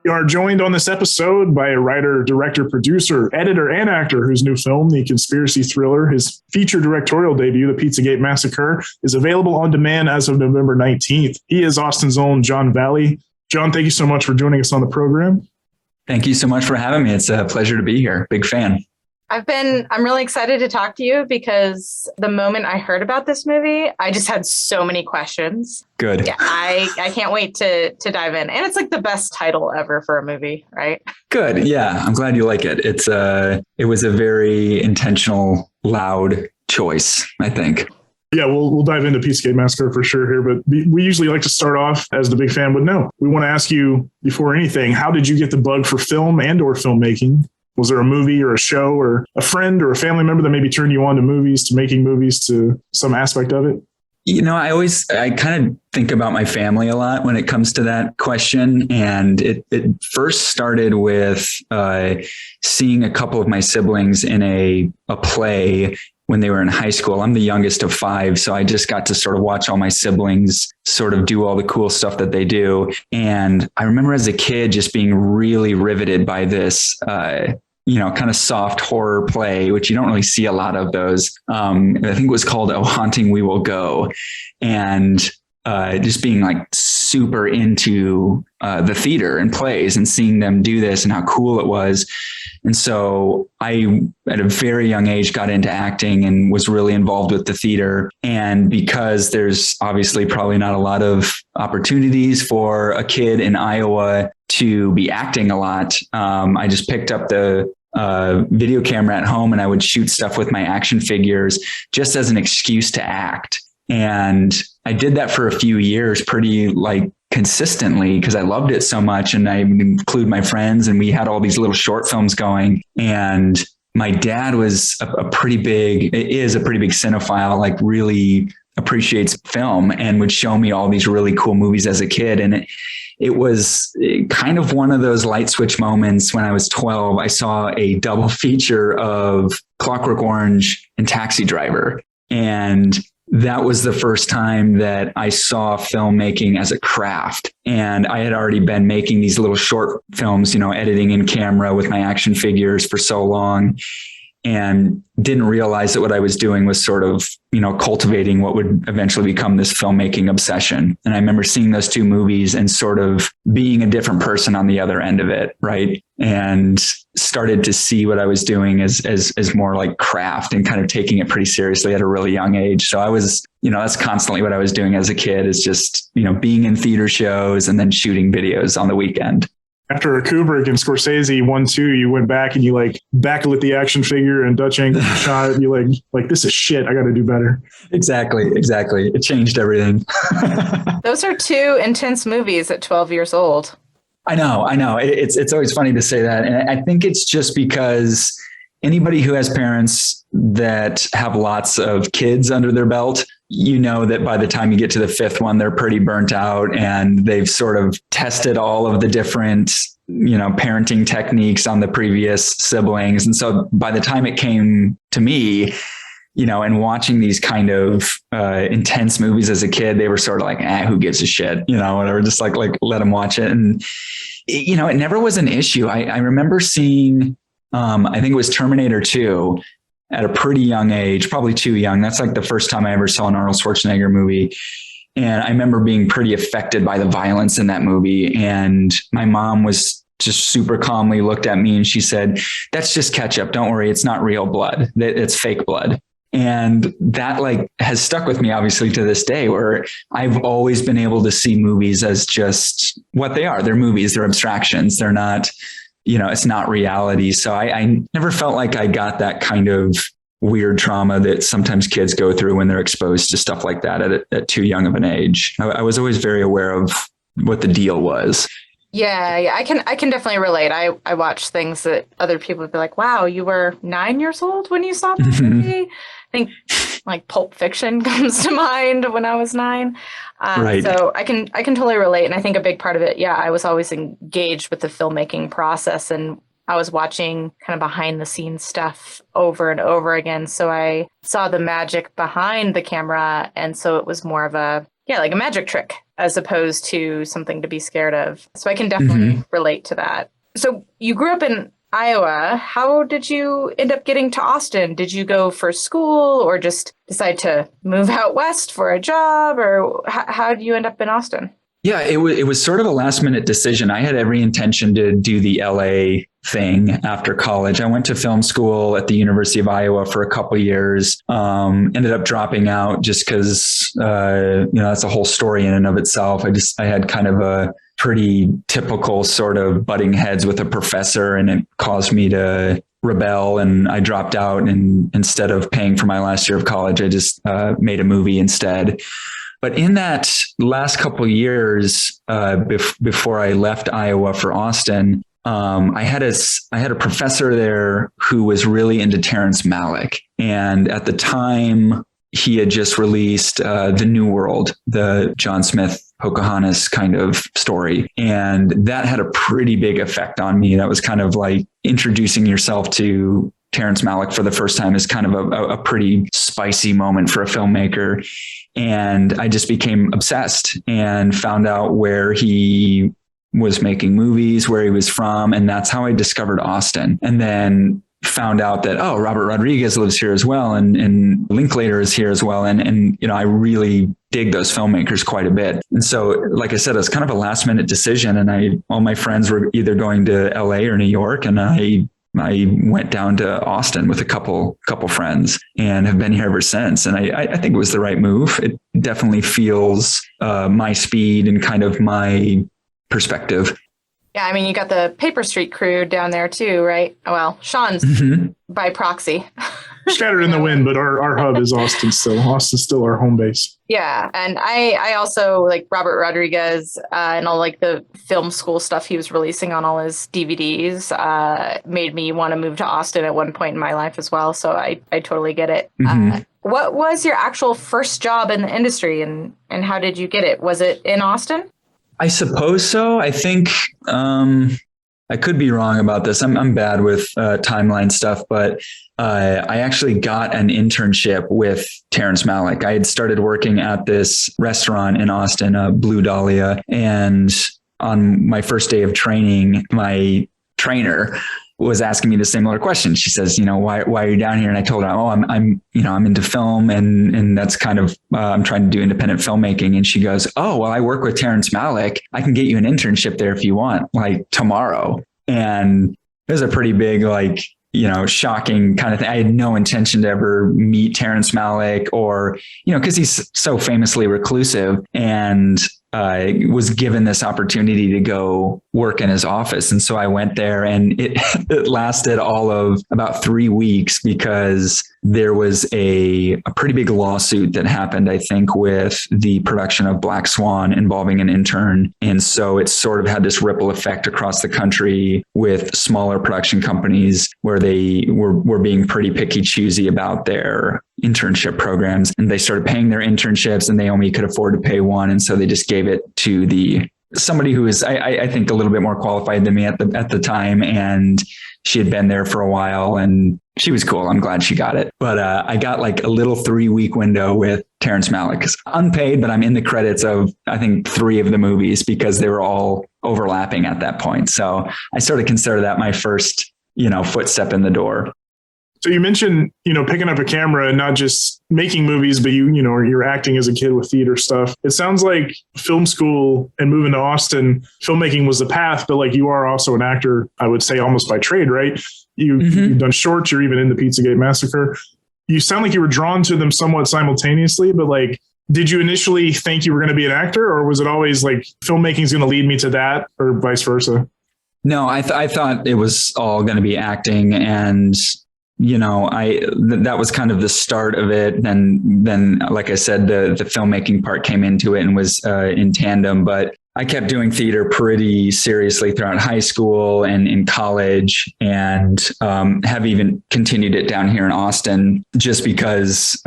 We are joined on this episode by a writer, director, producer, editor, and actor whose new film, the conspiracy thriller, his feature directorial debut, The Pizzagate Massacre, is available on demand as of November 19th. He is Austin's own John Valley. John, thank you so much for joining us on the program. Thank you so much for having me. It's a pleasure to be here. Big fan. I'm really excited to talk to you because the moment I heard about this movie, I just had so many questions. Good. Yeah, I can't wait to dive in. And it's like the best title ever for a movie, right? Good. Yeah. I'm glad you like it. It was a very intentional, loud choice, I think. Yeah, we'll dive into Pizzagate Massacre for sure here, but we usually like to start off, as the big fan would know. We want to ask you, before anything, how did you get the bug for film and or filmmaking? Was there a movie or a show or a friend or a family member that maybe turned you on to movies, to making movies, to some aspect of it? You know, I kind of think about my family a lot when it comes to that question. And it first started with seeing a couple of my siblings in a play when they were in high school. I'm the youngest of 5, so I just got to sort of watch all my siblings sort of do all the cool stuff that they do. And I remember as a kid just being really riveted by this kind of soft horror play, which you don't really see a lot of those. I think it was called Oh Haunting We Will Go. And just being like super into the theater and plays and seeing them do this and how cool it was. And so I, at a very young age, got into acting and was really involved with the theater. And because there's obviously probably not a lot of opportunities for a kid in Iowa to be acting a lot, I just picked up the video camera at home and I would shoot stuff with my action figures just as an excuse to act. And I did that for a few years pretty consistently because I loved it so much. And I would include my friends and we had all these little short films going. And my dad is a pretty big cinephile, really appreciates film and would show me all these really cool movies as a kid. And it was kind of one of those light switch moments when I was 12. I saw a double feature of Clockwork Orange and Taxi Driver. And that was the first time that I saw filmmaking as a craft. And I had already been making these little short films, editing in camera with my action figures for so long, and didn't realize that what I was doing was sort of, cultivating what would eventually become this filmmaking obsession. And I remember seeing those 2 movies and sort of being a different person on the other end of it. Right. And started to see what I was doing as more like craft and kind of taking it pretty seriously at a really young age. So I was, that's constantly what I was doing as a kid, is just, being in theater shows and then shooting videos on the weekend. After Kubrick and Scorsese 1-2, you went back and you backlit the action figure and Dutch angle shot it. You this is shit. I got to do better. Exactly. It changed everything. Those are 2 intense movies at 12 years old. I know. It's always funny to say that. And I think it's just because anybody who has parents that have lots of kids under their belt, that by the time you get to the 5th one, they're pretty burnt out and they've sort of tested all of the different, parenting techniques on the previous siblings. And so by the time it came to me, and watching these kind of intense movies as a kid, they were sort of who gives a shit, whatever, just like let them watch it. And, it never was an issue. I remember seeing, I think it was Terminator 2 at a pretty young age, probably too young. That's the first time I ever saw an Arnold Schwarzenegger movie. And I remember being pretty affected by the violence in that movie. And my mom was just super calmly looked at me and she said, "That's just ketchup. Don't worry. It's not real blood. It's fake blood." And that has stuck with me, obviously, to this day, where I've always been able to see movies as just what they are. They're movies, they're abstractions. They're not, it's not reality. So I never felt like I got that kind of weird trauma that sometimes kids go through when they're exposed to stuff like that at too young of an age. I was always very aware of what the deal was. Yeah, I can definitely relate. I watch things that other people would be like, "Wow, you were 9 years old when you saw this movie?" I think Pulp Fiction comes to mind when I was 9. Right. So I can totally relate. And I think a big part of it, I was always engaged with the filmmaking process, and I was watching kind of behind the scenes stuff over and over again. So I saw the magic behind the camera. And so it was more of a yeah, like a magic trick as opposed to something to be scared of. So I can definitely relate to that. So you grew up in Iowa. How did you end up getting to Austin? Did you go for school or just decide to move out west for a job, or how did you end up in Austin? Yeah, it was sort of a last minute decision. I had every intention to do the LA thing after college. I went to film school at the University of Iowa for a couple of years. Ended up dropping out just because, that's a whole story in and of itself. I had kind of a pretty typical sort of butting heads with a professor, and it caused me to rebel, and I dropped out. And instead of paying for my last year of college, I just made a movie instead. But in that last couple of years, before I left Iowa for Austin, I had a professor there who was really into Terrence Malick. And at the time, he had just released The New World, the John Smith Pocahontas kind of story. And that had a pretty big effect on me. That was kind of like introducing yourself to Terrence Malick for the first time is kind of a pretty spicy moment for a filmmaker. And I just became obsessed and found out where he was making movies, where he was from. And that's how I discovered Austin. And then found out that, oh, Robert Rodriguez lives here as well. And Linklater is here as well. And I really dig those filmmakers quite a bit. And so, like I said, it was kind of a last minute decision. And all my friends were either going to LA or New York. And I went down to Austin with a couple friends and have been here ever since. And I think it was the right move. It definitely feels my speed and kind of my perspective. Yeah, I mean, you got the Paper Street crew down there too, right? Well, Sean's by proxy. Scattered in the wind, but our hub is Austin still. Austin's still our home base. Yeah, and I also like Robert Rodriguez and all like the film school stuff he was releasing on all his DVDs made me want to move to Austin at one point in my life as well. So I totally get it. What was your actual first job in the industry, and how did you get it? Was it in Austin? I suppose so. I think I could be wrong about this. I'm bad with timeline stuff, but I actually got an internship with Terrence Malick. I had started working at this restaurant in Austin, Blue Dahlia, and on my first day of training, my trainer was asking me the similar question. She says, why are you down here? And I told her, I'm into film and that's kind of, I'm trying to do independent filmmaking. And she goes, oh, well, I work with Terrence Malick. I can get you an internship there if you want, like tomorrow. And it was a pretty big, shocking kind of thing. I had no intention to ever meet Terrence Malick or, cause he's so famously reclusive, and was given this opportunity to go work in his office. And so I went there, and it lasted all of about 3 weeks because there was a pretty big lawsuit that happened, I think, with the production of Black Swan involving an intern. And so it sort of had this ripple effect across the country with smaller production companies where they were being pretty picky, choosy about their internship programs. And they started paying their internships, and they only could afford to pay one. And so they just gave it to somebody who is, I think, a little bit more qualified than me at the time. And she had been there for a while, and she was cool. I'm glad she got it. But I got like a little 3-week window with Terrence Malick, because unpaid, but I'm in the credits of, I think, 3 of the movies because they were all overlapping at that point. So I sort of consider that my first, footstep in the door. So you mentioned, picking up a camera and not just making movies, but you're acting as a kid with theater stuff. It sounds like film school and moving to Austin, filmmaking was the path, but like you are also an actor, I would say almost by trade, right? You've done shorts, you're even in the Pizzagate Massacre. You sound like you were drawn to them somewhat simultaneously, but like, did you initially think you were going to be an actor, or was it always like filmmaking is going to lead me to that, or vice versa? No, I thought it was all going to be acting, and that was kind of the start of it. Then, like I said, the filmmaking part came into it and was in tandem. But I kept doing theater pretty seriously throughout high school and in college, and have even continued it down here in Austin, just because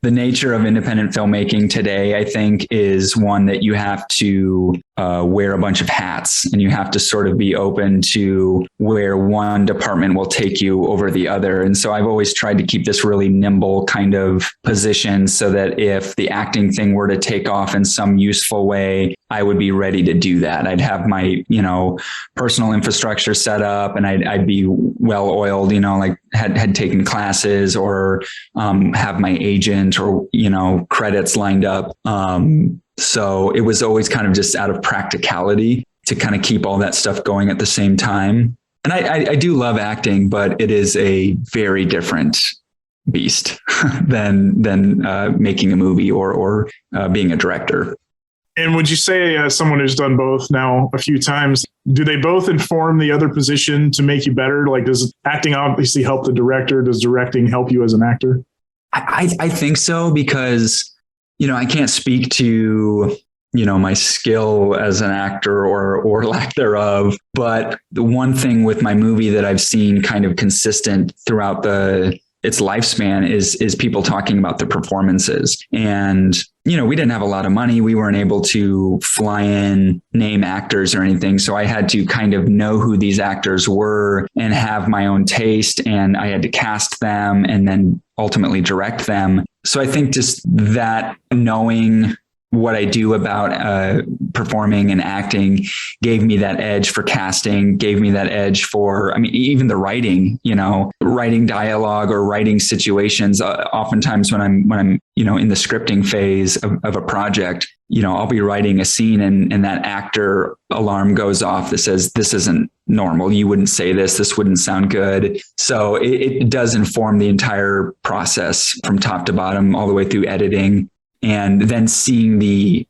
The nature of independent filmmaking today, I think, is one that you have to wear a bunch of hats, and you have to sort of be open to where one department will take you over the other. And so I've always tried to keep this really nimble kind of position so that if the acting thing were to take off in some useful way, I would be ready to do that. I'd have my, personal infrastructure set up, and I'd be well oiled, like had taken classes, or have my agent or, credits lined up. So it was always kind of just out of practicality to kind of keep all that stuff going at the same time. And I do love acting, but it is a very different beast than making a movie or being a director. And would you say, as someone who's done both now a few times, do they both inform the other position to make you better? Like, does acting obviously help the director? Does directing help you as an actor? I think so, because, I can't speak to, my skill as an actor or lack thereof. But the one thing with my movie that I've seen kind of consistent throughout its lifespan is people talking about the performances. And, we didn't have a lot of money. We weren't able to fly in name actors or anything. So I had to kind of know who these actors were and have my own taste. And I had to cast them and then ultimately direct them. So I think just that knowing what I do about performing and acting gave me that edge for casting, gave me that edge for, even the writing, writing dialogue or writing situations. Oftentimes when I'm, in the scripting phase of a project, I'll be writing a scene and that actor alarm goes off that says, this isn't normal. You wouldn't say this. This wouldn't sound good. So it does inform the entire process from top to bottom, all the way through editing. And then seeing the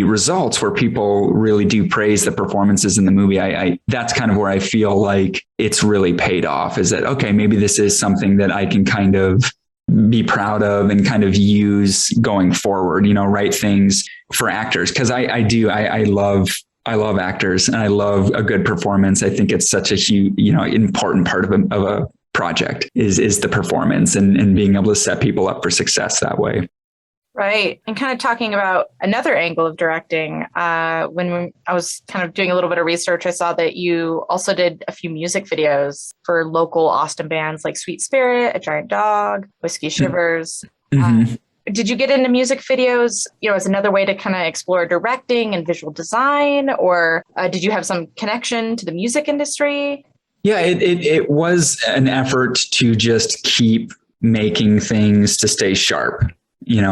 results where people really do praise the performances in the movie, that's kind of where I feel like it's really paid off, is that, okay, maybe this is something that I can kind of be proud of and kind of use going forward, write things for actors. Cause I love actors and I love a good performance. I think it's such a huge, important part of a project is the performance and being able to set people up for success that way. Right. And kind of talking about another angle of directing, when I was kind of doing a little bit of research, I saw that you also did a few music videos for local Austin bands like Sweet Spirit, A Giant Dog, Whiskey Shivers. Mm-hmm. Did you get into music videos, as another way to kind of explore directing and visual design, or did you have some connection to the music industry? Yeah, it was an effort to just keep making things to stay sharp.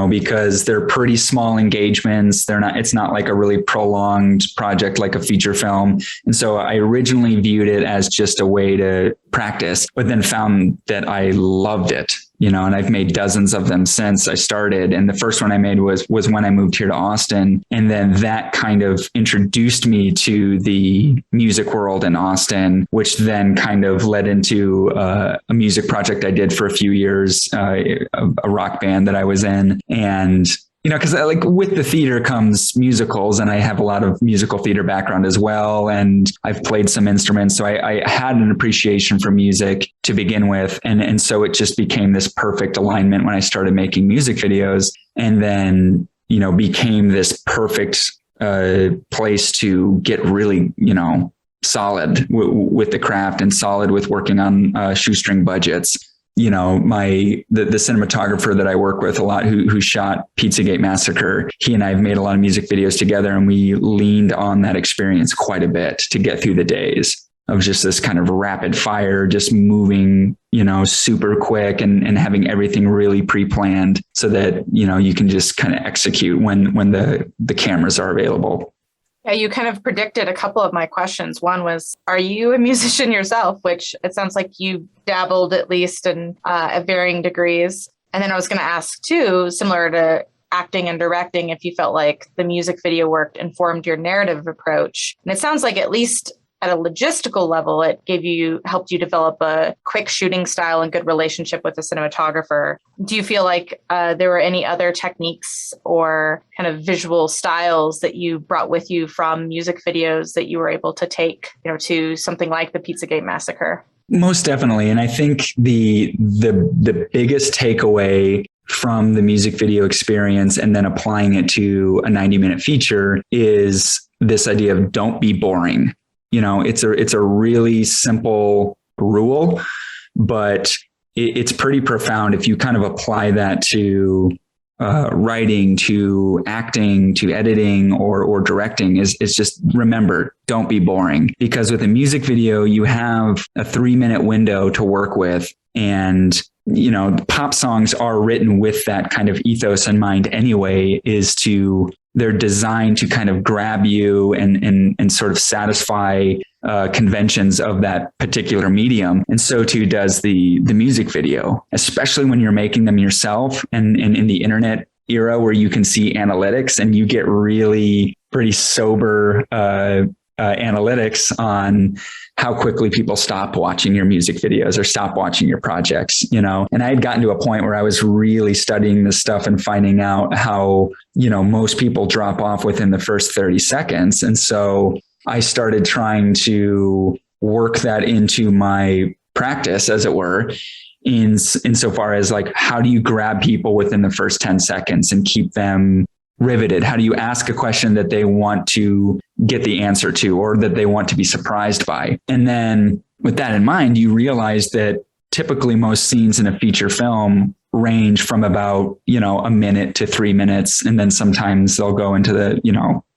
Because they're pretty small engagements. It's not like a really prolonged project like a feature film. And so I originally viewed it as just a way to practice, but then found that I loved it, and I've made dozens of them since I started. And the first one I made was when I moved here to Austin. And then that kind of introduced me to the music world in Austin, which then kind of led into a music project I did for a few years, a rock band that I was in. And because like with the theater comes musicals, and I have a lot of musical theater background as well. And I've played some instruments. So I had an appreciation for music to begin with. And so it just became this perfect alignment when I started making music videos, and then, became this perfect place to get really, solid with the craft and solid with working on shoestring budgets. The cinematographer that I work with a lot who shot Pizzagate Massacre, he and I have made a lot of music videos together, and we leaned on that experience quite a bit to get through the days of just this kind of rapid fire, just moving, super quick and having everything really pre-planned so that, you can just kind of execute when the cameras are available. Yeah, you kind of predicted a couple of my questions. One was, are you a musician yourself? Which it sounds like you dabbled at least in at varying degrees. And then I was going to ask too, similar to acting and directing, if you felt like the music video work informed your narrative approach. And it sounds like at least at a logistical level, it helped you develop a quick shooting style and good relationship with the cinematographer. Do you feel like there were any other techniques or kind of visual styles that you brought with you from music videos that you were able to take, to something like the Pizzagate Massacre? Most definitely. And I think the biggest takeaway from the music video experience and then applying it to a 90-minute feature is this idea of don't be boring. It's a really simple rule, but it's pretty profound if you kind of apply that to writing, to acting, to editing, or directing. Is just remember, don't be boring, because with a music video you have a 3-minute window to work with, and pop songs are written with that kind of ethos in mind anyway. They're designed to kind of grab you and sort of satisfy conventions of that particular medium. And so too does the music video, especially when you're making them yourself and in the internet era where you can see analytics and you get really pretty sober analytics on how quickly people stop watching your music videos or stop watching your projects, and I had gotten to a point where I was really studying this stuff and finding out how, most people drop off within the first 30 seconds. And so I started trying to work that into my practice, as it were, insofar as like, how do you grab people within the first 10 seconds and keep them riveted? How do you ask a question that they want to get the answer to, or that they want to be surprised by? And then with that in mind, you realize that typically most scenes in a feature film range from about, a minute to 3 minutes. And then sometimes they'll go into the,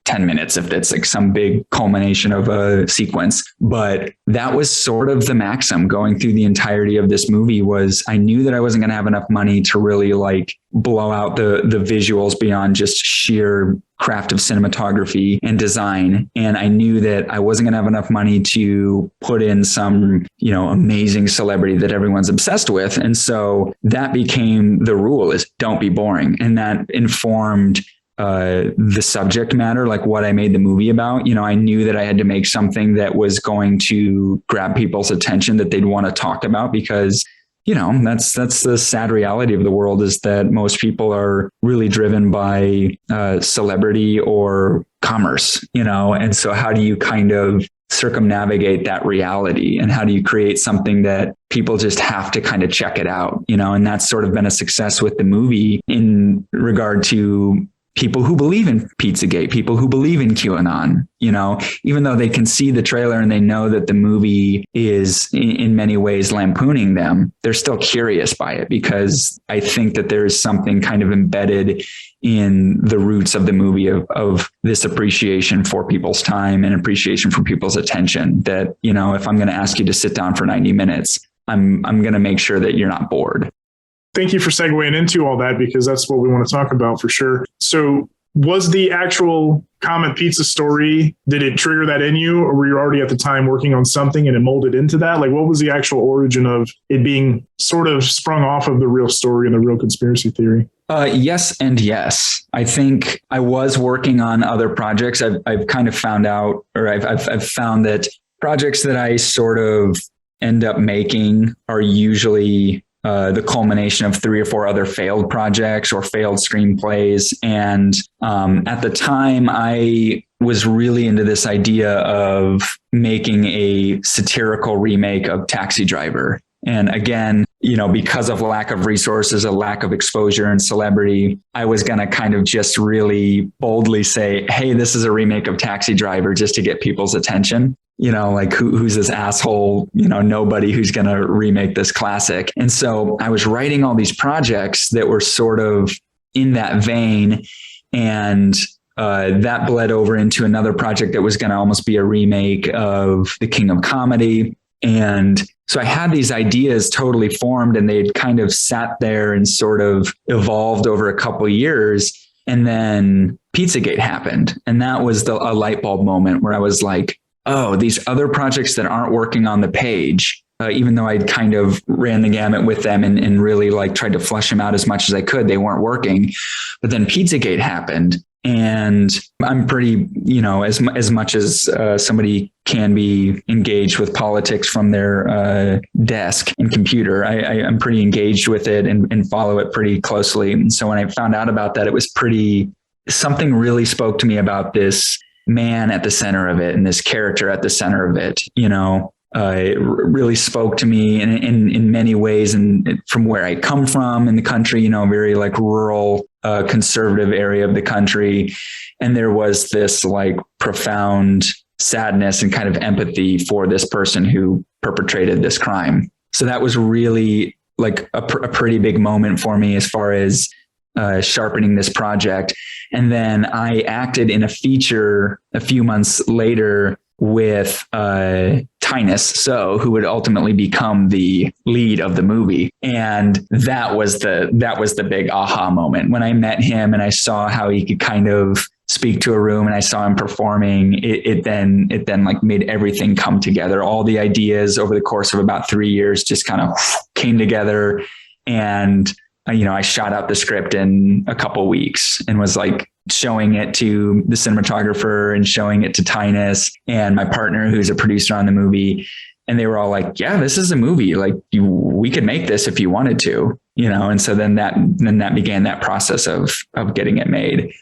10 minutes if it's like some big culmination of a sequence. But that was sort of the maxim going through the entirety of this movie. Was I knew that I wasn't going to have enough money to really like blow out the visuals beyond just sheer craft of cinematography and design. And I knew that I wasn't going to have enough money to put in some, amazing celebrity that everyone's obsessed with. And so that became the rule, is don't be boring. And that informed the subject matter, like what I made the movie about. I knew that I had to make something that was going to grab people's attention, that they'd want to talk about, because that's the sad reality of the world, is that most people are really driven by celebrity or commerce, and so how do you kind of circumnavigate that reality, and how do you create something that people just have to kind of check it out, and that's sort of been a success with the movie in regard to people who believe in Pizzagate, people who believe in QAnon, even though they can see the trailer and they know that the movie is in many ways lampooning them, they're still curious by it, because I think that there is something kind of embedded in the roots of the movie of this appreciation for people's time and appreciation for people's attention, that, if I'm going to ask you to sit down for 90 minutes, I'm going to make sure that you're not bored. Thank you for segueing into all that, because that's what we want to talk about for sure. So was the actual Comet Pizza story, did it trigger that in you, or were you already at the time working on something and it molded into that? Like, what was the actual origin of it being sort of sprung off of the real story and the real conspiracy theory? Yes and yes. I think I was working on other projects. I've kind of found out, or I've found that projects that I sort of end up making are usually the culmination of 3 or 4 other failed projects or failed screenplays. And at the time, I was really into this idea of making a satirical remake of Taxi Driver. And again, because of lack of resources, a lack of exposure and celebrity, I was going to kind of just really boldly say, hey, this is a remake of Taxi Driver, just to get people's attention. Like who's this asshole, nobody who's going to remake this classic. And so I was writing all these projects that were sort of in that vein. And that bled over into another project that was going to almost be a remake of The King of Comedy. And so I had these ideas totally formed, and they'd kind of sat there and sort of evolved over a couple of years. And then Pizzagate happened. And that was a light bulb moment where I was like, oh, these other projects that aren't working on the page, even though I'd kind of ran the gamut with them and really like tried to flesh them out as much as I could, they weren't working. But then Pizzagate happened. And I'm pretty, as much as somebody can be engaged with politics from their desk and computer, I'm pretty engaged with it and follow it pretty closely. And so when I found out about that, it was something really spoke to me about this man at the center of it and this character at the center of it, really spoke to me in many ways, and from where I come from in the country, very like rural, conservative area of the country. And there was this like profound sadness and kind of empathy for this person who perpetrated this crime. So that was really like a pretty big moment for me as far as sharpening this project. And then I acted in a feature a few months later with Tynus, who would ultimately become the lead of the movie. And that was the big aha moment when I met him and I saw how he could kind of speak to a room and I saw him performing. It then like made everything come together. All the ideas over the course of about 3 years just kind of came together. And I shot out the script in a couple of weeks and was like showing it to the cinematographer and showing it to Tynus and my partner, who's a producer on the movie. And they were all like, yeah, this is a movie. Like we could make this if you wanted to, And so then that began that process of getting it made.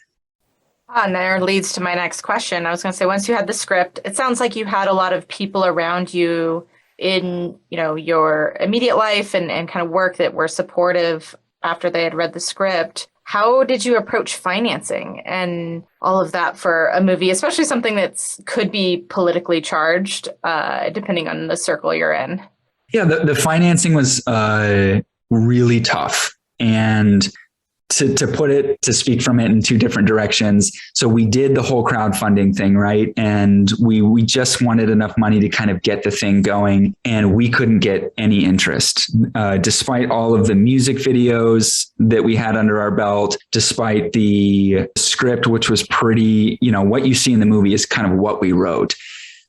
And there leads to my next question. I was going to say, once you had the script, it sounds like you had a lot of people around you in, your immediate life and kind of work that were supportive after they had read the script. How did you approach financing and all of that for a movie, especially something that could be politically charged, depending on the circle you're in? Yeah, the financing was really tough. And to speak from it in two different directions. So we did the whole crowdfunding thing, right? And we just wanted enough money to kind of get the thing going, and we couldn't get any interest, despite all of the music videos that we had under our belt, despite the script, which was pretty, what you see in the movie is kind of what we wrote.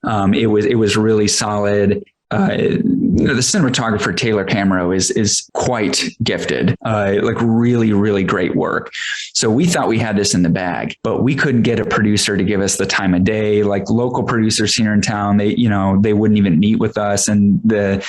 It was really solid. The cinematographer Taylor Camero is quite gifted, like really, really great work. So we thought we had this in the bag, but we couldn't get a producer to give us the time of day. Like local producers here in town, they wouldn't even meet with us. And the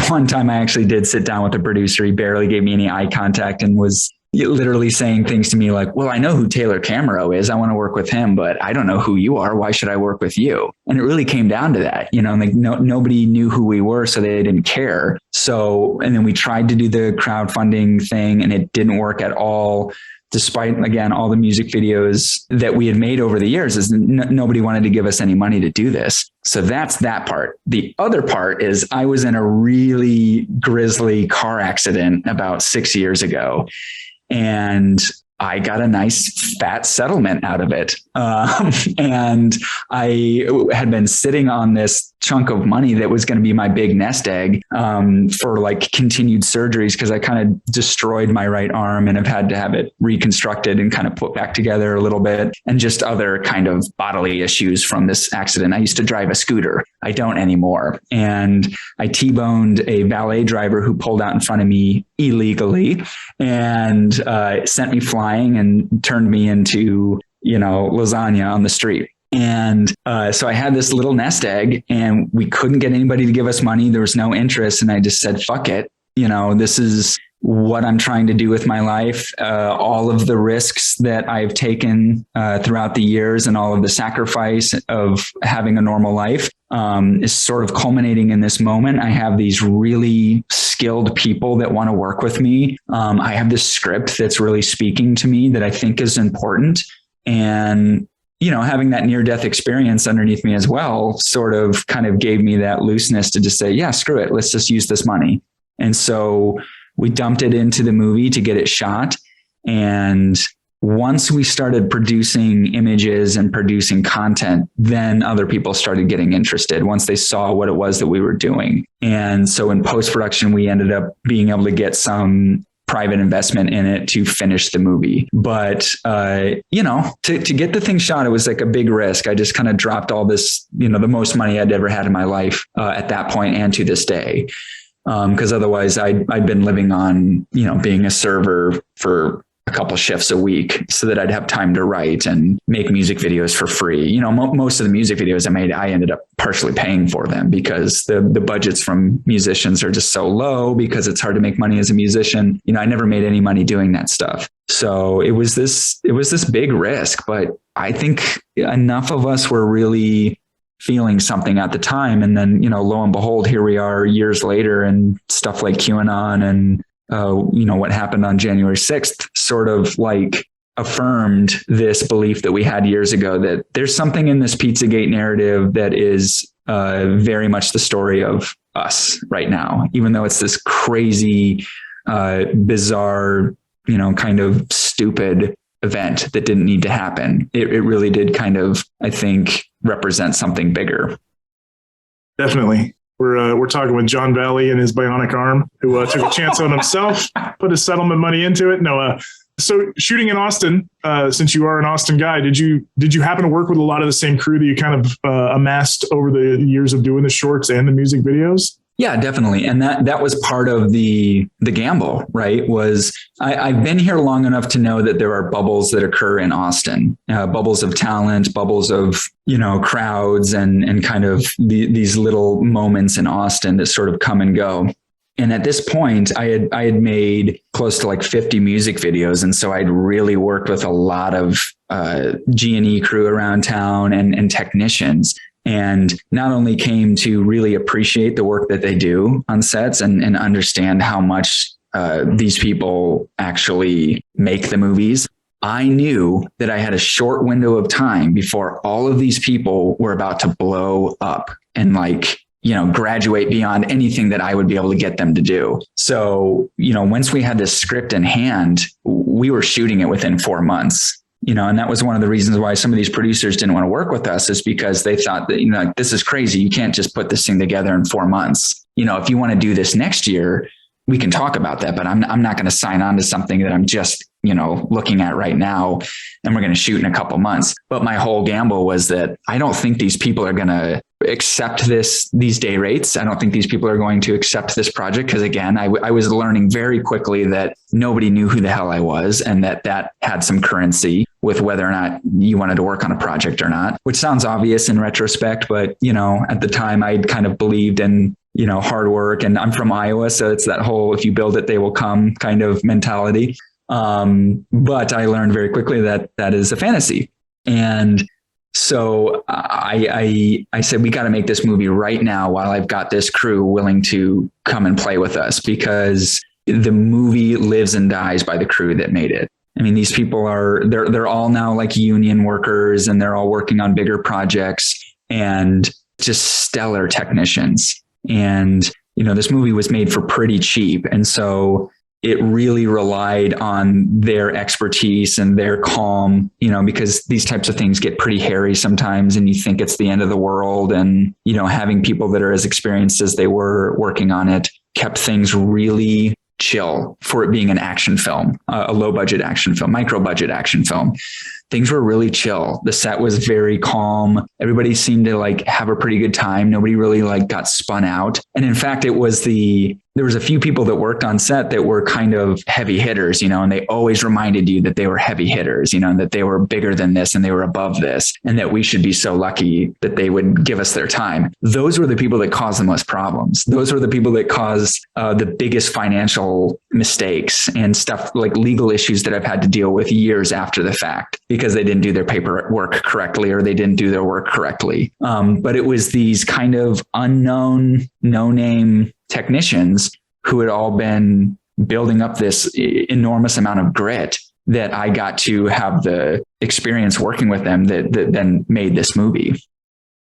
one time I actually did sit down with the producer, he barely gave me any eye contact and was literally saying things to me like, well, I know who Taylor Camero is. I want to work with him, but I don't know who you are. Why should I work with you? And it really came down to that, like nobody knew who we were, so they didn't care. So, and then we tried to do the crowdfunding thing and it didn't work at all. Despite, again, all the music videos that we had made over the years, is nobody wanted to give us any money to do this. So that's that part. The other part is I was in a really grisly car accident about 6 years ago. And I got a nice fat settlement out of it. And I had been sitting on this chunk of money that was going to be my big nest egg for like continued surgeries, because I kind of destroyed my right arm and have had to have it reconstructed and kind of put back together a little bit, and just other kind of bodily issues from this accident. I used to drive a scooter. I don't anymore. And I T-boned a valet driver who pulled out in front of me illegally and sent me flying and turned me into, lasagna on the street. And so I had this little nest egg and we couldn't get anybody to give us money. There was no interest. And I just said, fuck it. This is what I'm trying to do with my life. All of the risks that I've taken throughout the years and all of the sacrifice of having a normal life is sort of culminating in this moment. I have these really skilled people that want to work with me. I have this script that's really speaking to me that I think is important. And having that near-death experience underneath me as well sort of kind of gave me that looseness to just say, yeah, screw it. Let's just use this money. And so we dumped it into the movie to get it shot. And once we started producing images and producing content, then other people started getting interested once they saw what it was that we were doing. And so in post-production, we ended up being able to get some private investment in it to finish the movie. But, to get the thing shot, it was like a big risk. I just kind of dropped all this, the most money I'd ever had in my life at that point and to this day. Because otherwise I'd been living on, being a server for a couple shifts a week so that I'd have time to write and make music videos for free. Most of the music videos I made, I ended up partially paying for them because the budgets from musicians are just so low because it's hard to make money as a musician. I never made any money doing that stuff. So it was this big risk, but I think enough of us were really feeling something at the time. And then, lo and behold, here we are years later, and stuff like QAnon and, what happened on January 6th sort of like affirmed this belief that we had years ago, that there's something in this Pizzagate narrative that is very much the story of us right now, even though it's this crazy, bizarre, kind of stupid event that didn't need to happen. It really did kind of, I think, represent something bigger. Definitely. We're talking with John Valley and his bionic arm, who took a chance on himself, put his settlement money into it. No, so shooting in Austin, since you are an Austin guy, did you happen to work with a lot of the same crew that you kind of amassed over the years of doing the shorts and the music videos? Yeah, definitely. And that was part of the gamble, right? Was I've been here long enough to know that there are bubbles that occur in Austin, bubbles of talent, bubbles of, crowds and kind of these little moments in Austin that sort of come and go. And at this point, I had made close to like 50 music videos. And so I'd really worked with a lot of G&E crew around town and technicians. And not only came to really appreciate the work that they do on sets and understand how much these people actually make the movies, I knew that I had a short window of time before all of these people were about to blow up and graduate beyond anything that I would be able to get them to do. So, once we had this script in hand, we were shooting it within 4 months. And that was one of the reasons why some of these producers didn't want to work with us, is because they thought that, this is crazy. You can't just put this thing together in 4 months. If you want to do this next year, we can talk about that, but I'm not going to sign on to something that I'm just, looking at right now, and we're going to shoot in a couple months. But my whole gamble was that I don't think these people are going to accept these day rates. I don't think these people are going to accept this project. Because again, I was learning very quickly that nobody knew who the hell I was, and that had some currency with whether or not you wanted to work on a project or not, which sounds obvious in retrospect. But, at the time I'd kind of believed in, hard work, and I'm from Iowa. So it's that whole, if you build it, they will come kind of mentality. But I learned very quickly that is a fantasy. And so I said, we got to make this movie right now while I've got this crew willing to come and play with us, because the movie lives and dies by the crew that made it. I mean, these people they're all now like union workers, and they're all working on bigger projects and just stellar technicians. And, this movie was made for pretty cheap. And so it really relied on their expertise and their calm, because these types of things get pretty hairy sometimes, and you think it's the end of the world. And, having people that are as experienced as they were working on it kept things really chill for it being an action film, a low budget action film, micro budget action film. Things were really chill. The set was very calm. Everybody seemed to have a pretty good time. Nobody really got spun out. And in fact, there was a few people that worked on set that were kind of heavy hitters, and they always reminded you that they were heavy hitters, and that they were bigger than this and they were above this, and that we should be so lucky that they would give us their time. Those were the people that caused the most problems. Those were the people that caused the biggest financial mistakes and stuff, like legal issues that I've had to deal with years after the fact, because they didn't do their paperwork correctly or they didn't do their work correctly. But it was these kind of unknown, no-name technicians who had all been building up this enormous amount of grit that I got to have the experience working with them that then made this movie.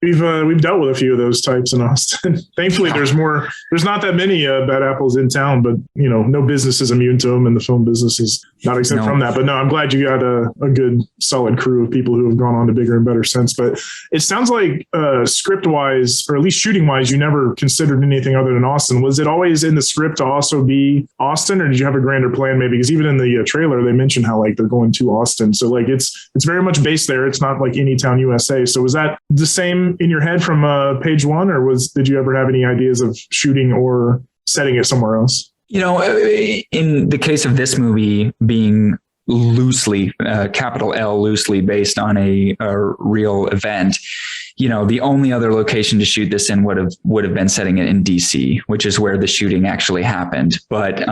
We've dealt with a few of those types in Austin. Thankfully, there's not that many bad apples in town, but no business is immune to them, and the film business is not exempt from that. But no, I'm glad you got a good, solid crew of people who have gone on to bigger and better since. But it sounds like script wise, or at least shooting wise, you never considered anything other than Austin. Was it always in the script to also be Austin, or did you have a grander plan maybe? Because even in the trailer, they mentioned how they're going to Austin. So it's very much based there. It's not like Anytown, USA. So was that the same in your head from page one, or did you ever have any ideas of shooting or setting it somewhere else? In the case of this movie being loosely, capital L loosely based on a real event. The only other location to shoot this in would have been setting it in DC, which is where the shooting actually happened. But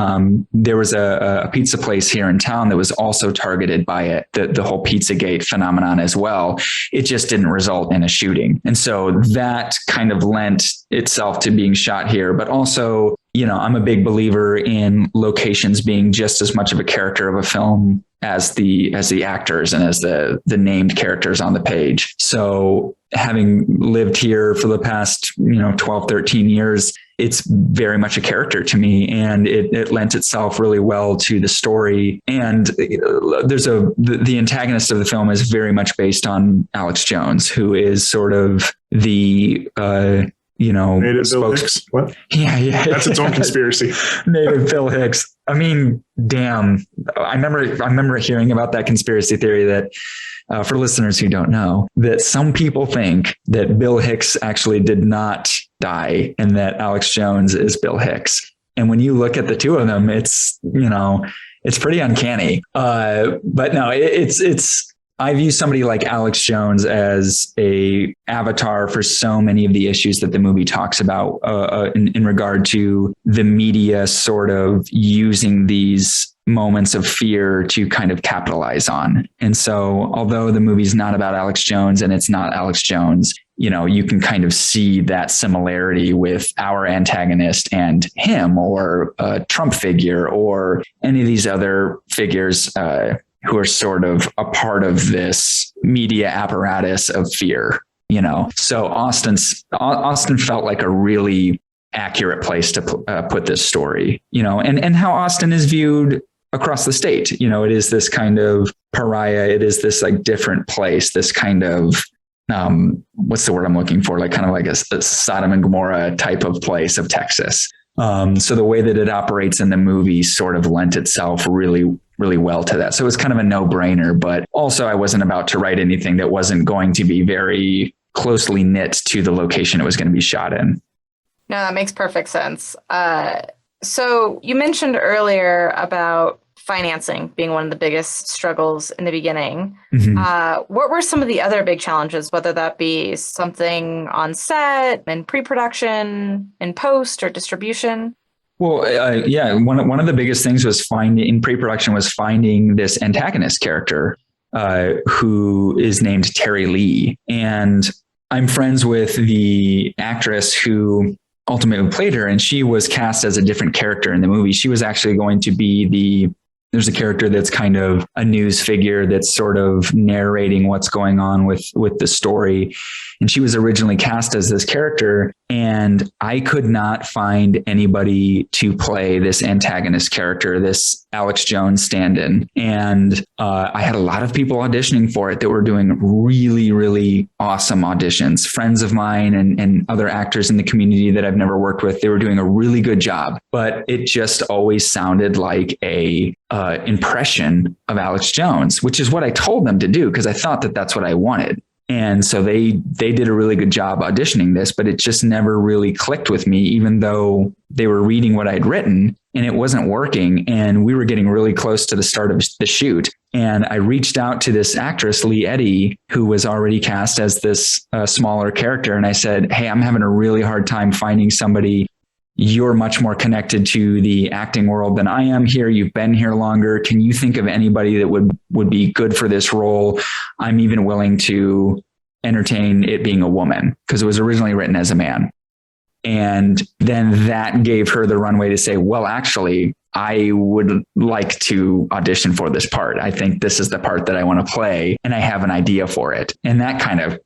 there was a pizza place here in town that was also targeted by it, the whole Pizzagate phenomenon as well. It just didn't result in a shooting. And so that kind of lent itself to being shot here. But also, I'm a big believer in locations being just as much of a character of a film as the actors and as the named characters on the page. So having lived here for the past 12, 13 years, it's very much a character to me, and it lent itself really well to the story. And there's the antagonist of the film is very much based on Alex Jones, who is sort of the Native Bill Hicks. What? Yeah. That's its own conspiracy. Native Bill Hicks. I mean, damn. I remember hearing about that conspiracy theory that, for listeners who don't know, that some people think that Bill Hicks actually did not die and that Alex Jones is Bill Hicks. And when you look at the two of them, it's pretty uncanny. But no, I view somebody like Alex Jones as a avatar for so many of the issues that the movie talks about in regard to the media sort of using these moments of fear to kind of capitalize on. And so although the movie's not about Alex Jones and it's not Alex Jones, you can kind of see that similarity with our antagonist and him, or a Trump figure, or any of these other figures who are sort of a part of this media apparatus of fear, So Austin felt like a really accurate place to put this story, and how Austin is viewed across the state. It is this kind of pariah. It is this like different place, this kind of, what's the word I'm looking for? Like kind of like a Sodom and Gomorrah type of place of Texas. So the way that it operates in the movie sort of lent itself really, really well to that. So it was kind of a no-brainer, but also I wasn't about to write anything that wasn't going to be very closely knit to the location it was going to be shot in. No, that makes perfect sense. So you mentioned earlier about financing being one of the biggest struggles in the beginning. Mm-hmm. What were some of the other big challenges, whether that be something on set, in pre-production, in post, or distribution? Well, one of the biggest things was in pre-production was finding this antagonist character who is named Terry Lee. And I'm friends with the actress who ultimately played her, and she was cast as a different character in the movie. She was actually going to be there's a character that's kind of a news figure that's sort of narrating what's going on with the story. And she was originally cast as this character, and I could not find anybody to play this antagonist character, this Alex Jones stand-in. And I had a lot of people auditioning for it that were doing really, really awesome auditions. Friends of mine and other actors in the community that I've never worked with, they were doing a really good job, but it just always sounded like a impression of Alex Jones, which is what I told them to do because I thought that that's what I wanted. And so they did a really good job auditioning this, but it just never really clicked with me, even though they were reading what I'd written and it wasn't working. And we were getting really close to the start of the shoot. And I reached out to this actress, Lee Eddy, who was already cast as this smaller character. And I said, hey, I'm having a really hard time finding somebody. You're much more connected to the acting world than I am here. You've been here longer. Can you think of anybody that would be good for this role? I'm even willing to entertain it being a woman because it was originally written as a man. And then that gave her the runway to say, well, actually, I would like to audition for this part. I think this is the part that I want to play and I have an idea for it. And that kind of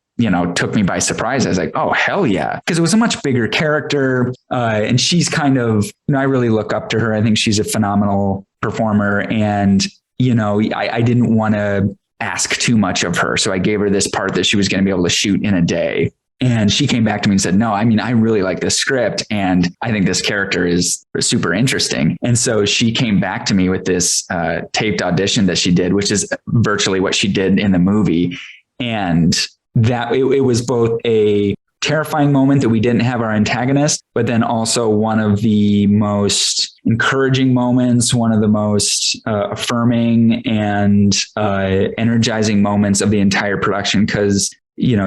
took me by surprise. I was like, oh, hell yeah. Because it was a much bigger character. And she's kind of, I really look up to her. I think she's a phenomenal performer. And, I didn't want to ask too much of her. So I gave her this part that she was going to be able to shoot in a day. And she came back to me and said, no, I really like this script. And I think this character is super interesting. And so she came back to me with this taped audition that she did, which is virtually what she did in the movie. And that it was both a terrifying moment that we didn't have our antagonist, but then also one of the most encouraging moments, one of the most affirming and energizing moments of the entire production. Because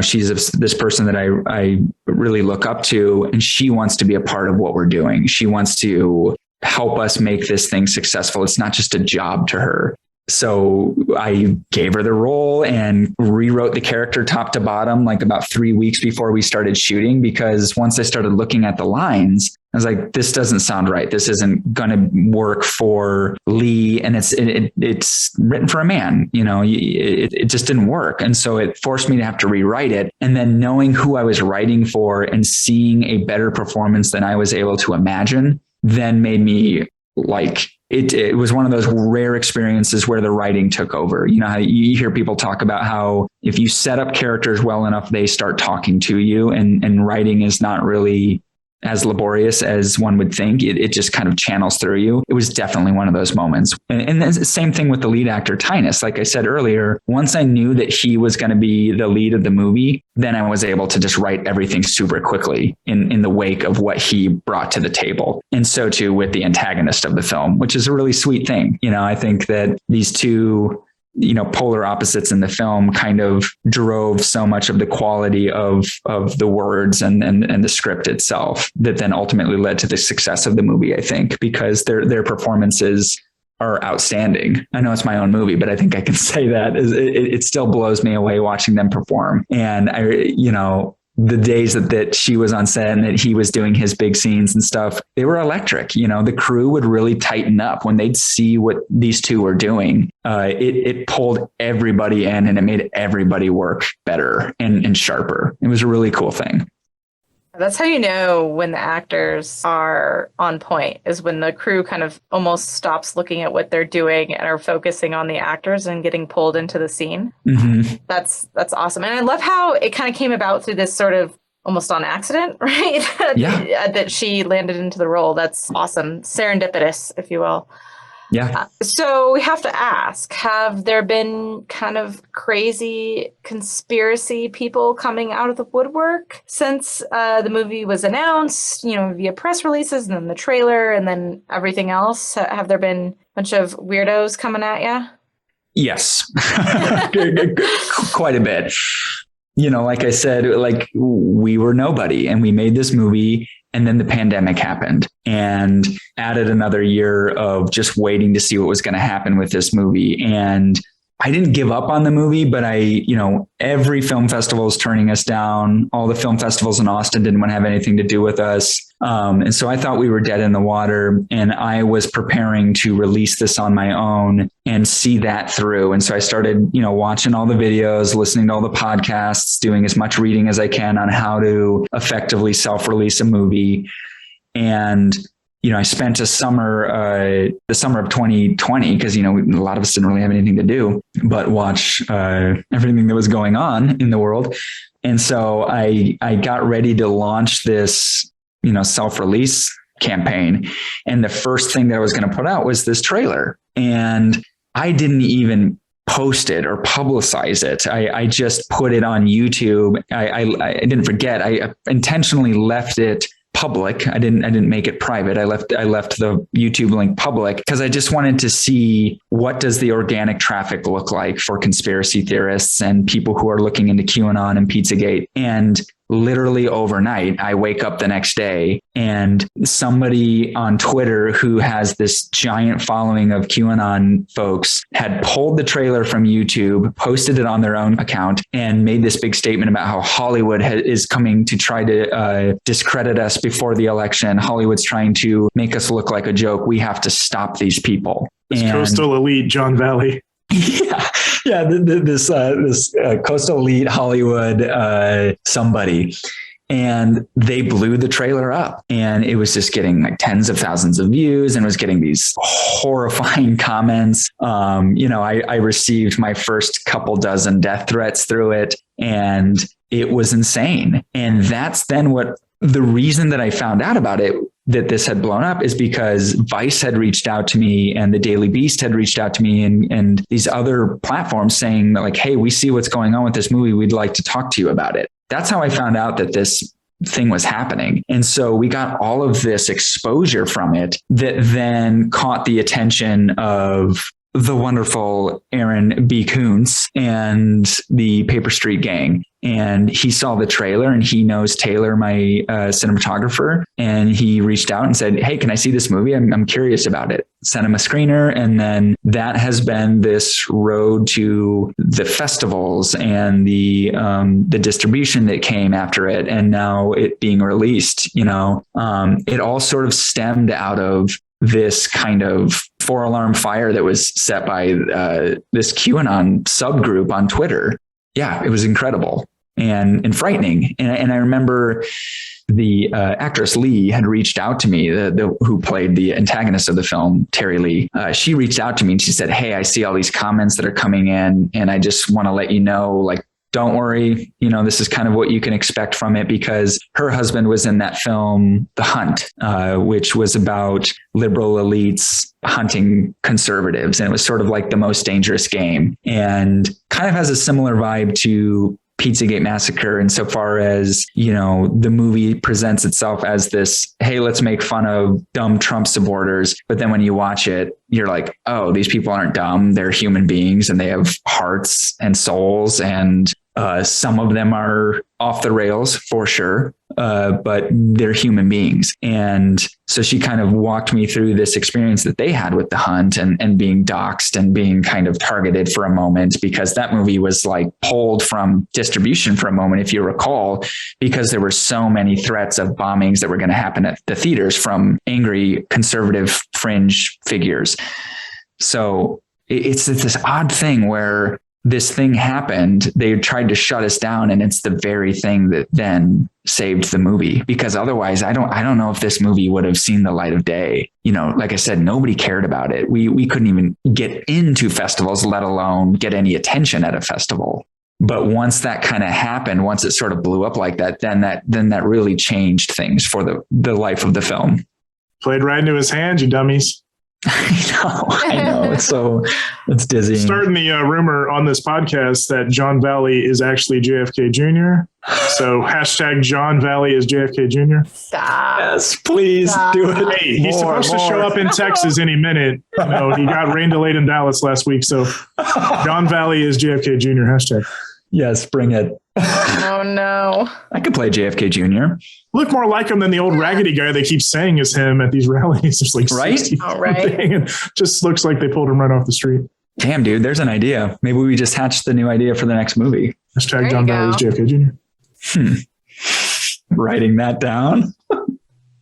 she's this person that I really look up to, and she wants to be a part of what we're doing. She wants to help us make this thing successful. It's not just a job to her. So I gave her the role and rewrote the character top to bottom, like about 3 weeks before we started shooting, because once I started looking at the lines, I was like, this doesn't sound right. This isn't going to work for Lee. And it's written for a man, it just didn't work. And so it forced me to have to rewrite it. And then knowing who I was writing for and seeing a better performance than I was able to imagine, then made me like, it was one of those rare experiences where the writing took over. How you hear people talk about how if you set up characters well enough, they start talking to you, and writing is not really as laborious as one would think. It just kind of channels through you. It was definitely one of those moments. And the same thing with the lead actor, Tynus. Like I said earlier, once I knew that he was going to be the lead of the movie, then I was able to just write everything super quickly in the wake of what he brought to the table. And so too with the antagonist of the film, which is a really sweet thing. I think that these two polar opposites in the film kind of drove so much of the quality of the words and the script itself that then ultimately led to the success of the movie, I think, because their performances are outstanding. I know it's my own movie, but I think I can say that it still blows me away watching them perform. And the days that she was on set and that he was doing his big scenes and stuff, they were electric. The crew would really tighten up when they'd see what these two were doing. It pulled everybody in and it made everybody work better and sharper. It was a really cool thing. That's how you know when the actors are on point, is when the crew kind of almost stops looking at what they're doing and are focusing on the actors and getting pulled into the scene. Mm-hmm. That's awesome. And I love how it kind of came about through this sort of almost on accident, right? Yeah. That she landed into the role. That's awesome. Serendipitous, if you will. Yeah. So we have to ask, have there been kind of crazy conspiracy people coming out of the woodwork since the movie was announced, via press releases and then the trailer and then everything else? Have there been a bunch of weirdos coming at you? Yes, quite a bit. Like I said, like we were nobody and we made this movie. And then the pandemic happened and added another year of just waiting to see what was going to happen with this movie. And I didn't give up on the movie, but every film festival is turning us down. All the film festivals in Austin didn't want to have anything to do with us. And so I thought we were dead in the water, and I was preparing to release this on my own and see that through. And so I started, watching all the videos, listening to all the podcasts, doing as much reading as I can on how to effectively self-release a movie. And I spent the summer of 2020, because, a lot of us didn't really have anything to do but watch everything that was going on in the world. And so I got ready to launch this, self-release campaign. And the first thing that I was going to put out was this trailer. And I didn't even post it or publicize it. I just put it on YouTube. I didn't forget. I intentionally left it public. I didn't make it private. I left the YouTube link public because I just wanted to see, what does the organic traffic look like for conspiracy theorists and people who are looking into QAnon and Pizzagate. And literally overnight, I wake up the next day and somebody on Twitter who has this giant following of QAnon folks had pulled the trailer from YouTube, posted it on their own account, and made this big statement about how Hollywood is coming to try to discredit us before the election. Hollywood's trying to make us look like a joke. We have to stop these people. This coastal elite, John Valley. Yeah. This coastal elite Hollywood somebody, and they blew the trailer up, and it was just getting like tens of thousands of views, and was getting these horrifying comments. I received my first couple dozen death threats through it, and it was insane. And that's then the reason that I found out about it, that this had blown up, is because Vice had reached out to me and the Daily Beast had reached out to me and these other platforms saying like, hey, we see what's going on with this movie. We'd like to talk to you about it. that's how I found out that this thing was happening. And so we got all of this exposure from it that then caught the attention of the wonderful Aaron B. Kuntz and the Paper Street Gang. And he saw the trailer, and he knows Taylor, my cinematographer. And he reached out and said, hey, can I see this movie? I'm curious about it. Sent him a screener. And then that has been this road to the festivals and the distribution that came after it. And now it being released, it all sort of stemmed out of this kind of 4-alarm fire that was set by this QAnon subgroup on Twitter. Yeah, it was incredible and frightening. And I remember the actress Lee had reached out to me, who played the antagonist of the film, Terry Lee. She reached out to me and she said, hey, I see all these comments that are coming in, and I just want to let you know, like, don't worry, this is kind of what you can expect from it, because her husband was in that film, The Hunt, which was about liberal elites hunting conservatives. And it was sort of like The Most Dangerous Game, and kind of has a similar vibe to Pizzagate Massacre insofar as, the movie presents itself as this, hey, let's make fun of dumb Trump supporters. But then when you watch it, you're like, oh, these people aren't dumb. They're human beings, and they have hearts and souls, and some of them are off the rails for sure, but they're human beings. And so she kind of walked me through this experience that they had with The Hunt and being doxxed and being kind of targeted for a moment, because that movie was like pulled from distribution for a moment, if you recall, because there were so many threats of bombings that were going to happen at the theaters from angry conservative fringe figures. So it's this odd thing where this thing happened, they tried to shut us down, and it's the very thing that then saved the movie, because otherwise I don't know if this movie would have seen the light of day. Like I said, nobody cared about it. We couldn't even get into festivals, let alone get any attention at a festival. But once that kind of happened, once it sort of blew up like that, then that really changed things for the life of the film. Played right into his hands, you dummies. I know. It's dizzying. Starting the rumor on this podcast that John Valley is actually JFK Jr. So hashtag John Valley is JFK Jr. Stop. Yes, please do it. Hey, he's supposed to show up in Texas any minute. He got rain delayed in Dallas last week. So John Valley is JFK Jr. hashtag. Yes, bring it. Oh no. I could play JFK Jr. Look more like him than the old raggedy guy they keep saying is him at these rallies. There's like right? 60 All right. and just looks like they pulled him right off the street. Damn, dude, there's an idea. Maybe we just hatched the new idea for the next movie. Hashtag John Valley is JFK Jr. Writing that down.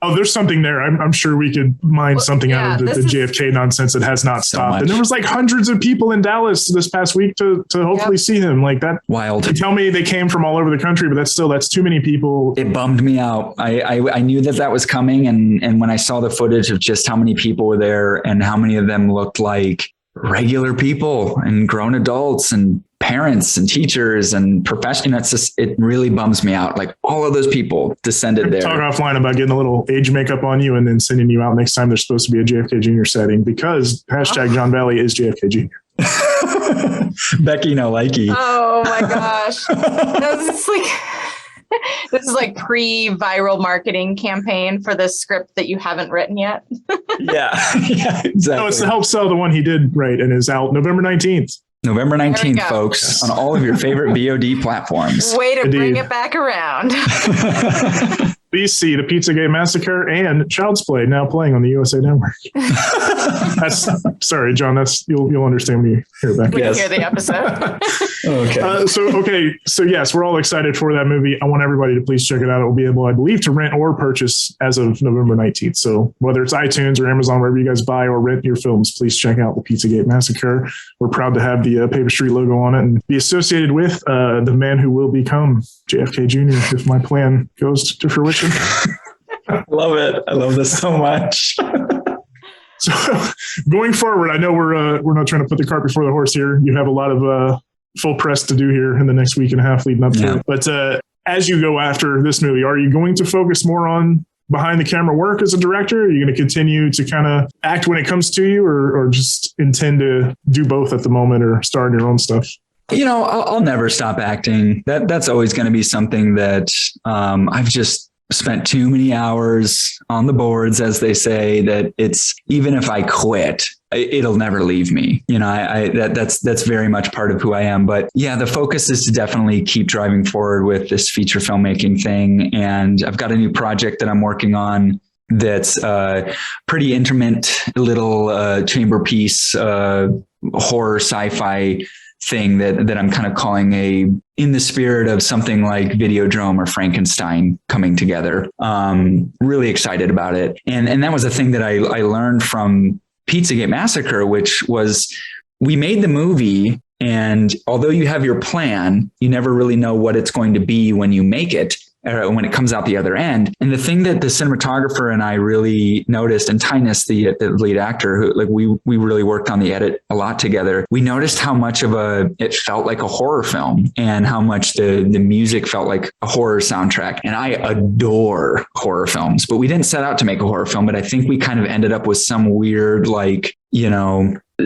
Oh, there's something there. I'm sure we could mine something out of the JFK nonsense that has not stopped. Much. And there was like hundreds of people in Dallas this past week to hopefully see him. Like that. Wild. They tell me they came from all over the country, but that's too many people. It bummed me out. I knew that was coming. And when I saw the footage of just how many people were there and how many of them looked like regular people and grown adults and parents and teachers and professionals, it really bums me out. Like all of those people descended there. Talk offline about getting a little age makeup on you and then sending you out next time there's supposed to be a JFK Jr. setting, because hashtag John Valley is JFK Jr. Becky no likey. Oh my gosh. This is like pre-viral marketing campaign for the script that you haven't written yet. Yeah, exactly. No, it's to help sell the one he did write and is out November 19th. November 19th, folks, yes. On all of your favorite VOD platforms. Way to bring it back around. Please see the Pizzagate Massacre and Child's Play now playing on the USA Network. Sorry, John. You'll understand when you hear it back. We hear the episode. Okay. So yes, we're all excited for that movie. I want everybody to please check it out. It will be able, I believe, to rent or purchase as of November 19th. So whether it's iTunes or Amazon, wherever you guys buy or rent your films, please check out the Pizzagate Massacre. We're proud to have the Paper Street logo on it and be associated with the man who will become JFK Jr. if my plan goes to fruition. Love it. I love this so much. So going forward, I know we're not trying to put the cart before the horse here. You have a lot of full press to do here in the next week and a half leading up to it. But as you go after this movie, are you going to focus more on behind the camera work as a director? Are you going to continue to kind of act when it comes to you, or just intend to do both at the moment or star in your own stuff? I'll never stop acting. That's always going to be something that I've just spent too many hours on the boards, as they say, that it's, even if I quit, it'll never leave me. That's very much part of who I am. But yeah, the focus is to definitely keep driving forward with this feature filmmaking thing. And I've got a new project that I'm working on that's a pretty intimate little chamber piece, horror sci-fi thing that I'm kind of calling in the spirit of something like Videodrome or Frankenstein coming together. Really excited about it. And that was a thing that I learned from Pizzagate Massacre, which was, we made the movie, and although you have your plan, you never really know what it's going to be when you make it, or when it comes out the other end. And the thing that the cinematographer and I really noticed, and Tynus, the lead actor, who we really worked on the edit a lot together, we noticed how much it felt like a horror film, and how much the music felt like a horror soundtrack. And I adore horror films, but we didn't set out to make a horror film. But I think we kind of ended up with some weird,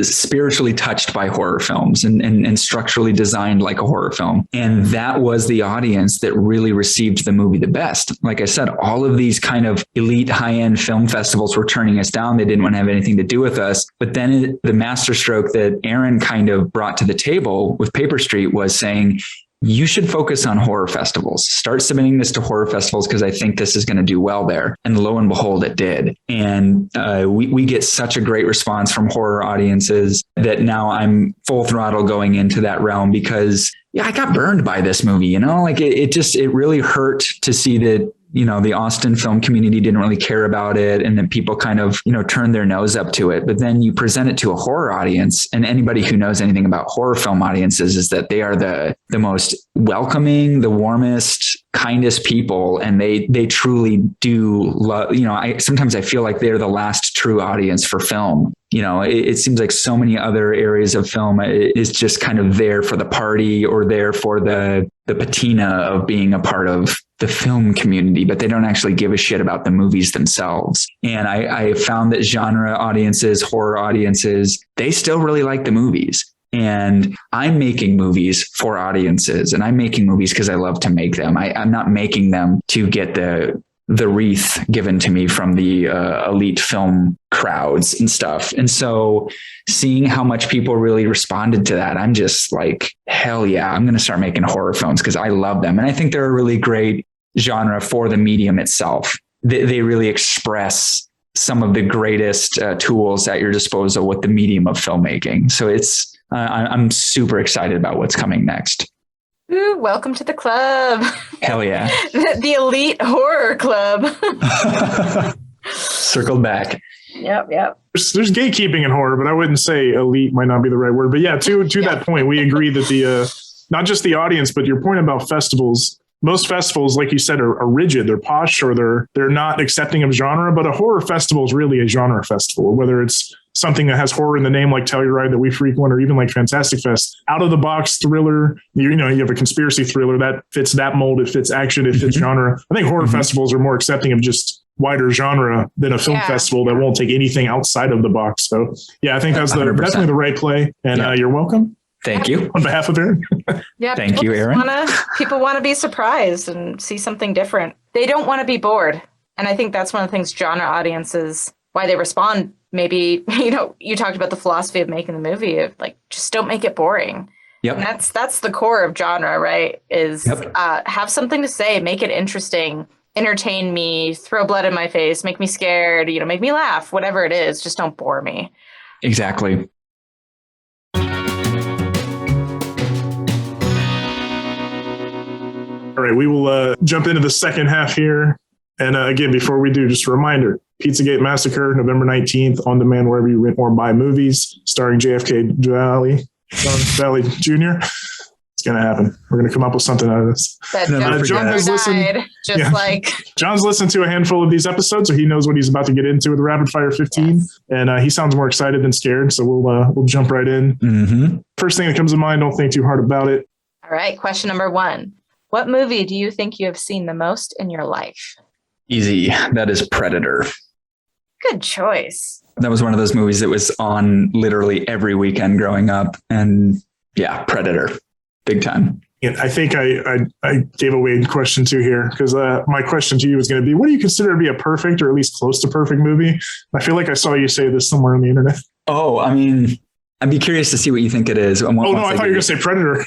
spiritually touched by horror films and structurally designed like a horror film. And that was the audience that really received the movie the best. Like I said, all of these kind of elite high-end film festivals were turning us down. They didn't want to have anything to do with us. But then the masterstroke that Aaron kind of brought to the table with Paper Street was saying, you should focus on horror festivals. Start submitting this to horror festivals, because I think this is going to do well there. And lo and behold, it did. And we get such a great response from horror audiences that now I'm full throttle going into that realm, because I got burned by this movie. It really hurt to see that the Austin film community didn't really care about it, and then people kind of, turned their nose up to it. But then you present it to a horror audience, and anybody who knows anything about horror film audiences is that they are the most welcoming, the warmest, kindest people. And they truly do love, sometimes I feel like they're the last true audience for film. It seems like so many other areas of film is just kind of there for the party, or there for the patina of being a part of the film community, but they don't actually give a shit about the movies themselves. And I found that genre audiences, horror audiences, they still really like the movies. And I'm making movies for audiences, and I'm making movies because I love to make them. I'm not making them to get the wreath given to me from the elite film crowds and stuff. And so seeing how much people really responded to that, I'm just like, hell yeah, I'm going to start making horror films because I love them. And I think they're a really great genre for the medium itself. They really express some of the greatest tools at your disposal with the medium of filmmaking. So I'm super excited about what's coming next. Ooh, welcome to the club. Hell yeah. The elite horror club. Circled back. Yep. There's gatekeeping in horror, but I wouldn't say elite might not be the right word. But yeah, to that point, we agree that not just the audience, but your point about festivals, most festivals, like you said, are rigid, they're posh, or they're not accepting of genre. But a horror festival is really a genre festival, whether it's something that has horror in the name, like Telluride that we frequent, or even like Fantastic Fest. Out of the box thriller, you have a conspiracy thriller that fits that mold. It fits action. It fits genre. I think horror festivals are more accepting of just wider genre than a film festival that won't take anything outside of the box. So yeah, I think that's definitely the right play. And you're welcome. Thank you. On behalf of Aaron. Yeah. Thank you, Aaron. People want to be surprised and see something different. They don't want to be bored. And I think that's one of the things genre audiences, why they respond. Maybe, you talked about the philosophy of making the movie of just don't make it boring. Yep. And that's the core of genre, right? Is have something to say, make it interesting, entertain me, throw blood in my face, make me scared, make me laugh, whatever it is, just don't bore me. Exactly. All right, we will jump into the second half here. And again, before we do, just a reminder, Pizzagate Massacre, November 19th, on demand wherever you rent or buy movies, starring JFK John Valley Jr. It's going to happen. We're going to come up with something out of this. John has listened. John's listened to a handful of these episodes, so he knows what he's about to get into with Rapid Fire 15. Yes. And he sounds more excited than scared. So we'll jump right in. Mm-hmm. First thing that comes to mind, don't think too hard about it. All right. Question number 1. What movie do you think you have seen the most in your life? Easy. That is Predator. Good choice. That was one of those movies that was on literally every weekend growing up. And yeah, Predator. big time. And I think I gave away the question 2 here because my question to you was going to be, what do you consider to be a perfect or at least close to perfect movie? I feel like I saw you say this somewhere on the internet. Oh, I mean, I'd be curious to see what you think it is. I thought you were going to say Predator.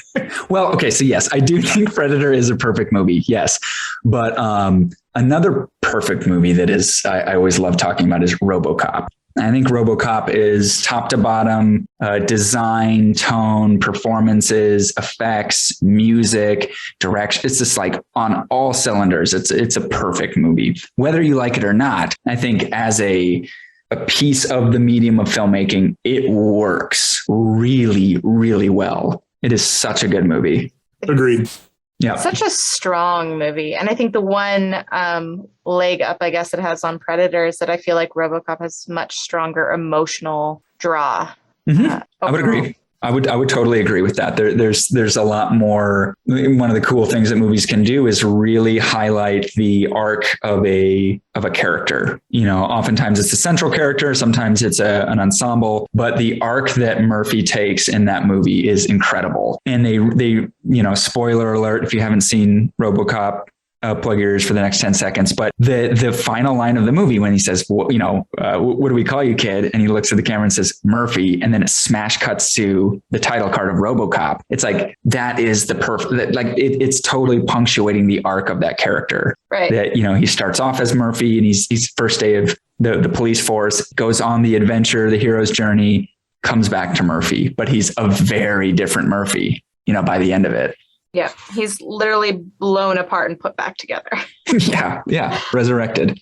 Well, okay. So yes, I do think Predator is a perfect movie. Yes. But another perfect movie that is, I always love talking about is RoboCop. I think RoboCop is top to bottom, design, tone, performances, effects, music, direction. It's just like on all cylinders. It's a perfect movie, whether you like it or not. I think as a piece of the medium of filmmaking, it works really, really well. It is such a good movie. Agreed. Yeah. Such a strong movie. And I think the one leg up, I guess, it has on Predator is that I feel like RoboCop has much stronger emotional draw. I would agree. I would totally agree with that. There's a lot more. One of the cool things that movies can do is really highlight the arc of a character. You know, oftentimes it's a central character, sometimes it's an ensemble, but the arc that Murphy takes in that movie is incredible. And they you know, spoiler alert if you haven't seen RoboCop, plug your ears for the next 10 seconds. But the final line of the movie, when he says, well, you know, what do we call you, kid? And he looks at the camera and says, Murphy. And then it smash cuts to the title card of RoboCop. It's like, that is the perfect, like it's totally punctuating the arc of that character. Right. That, you know, he starts off as Murphy and he's first day of the police force, goes on the adventure, the hero's journey, comes back to Murphy, but he's a very different Murphy, you know, by the end of it. Yeah, he's literally blown apart and put back together. Yeah, resurrected.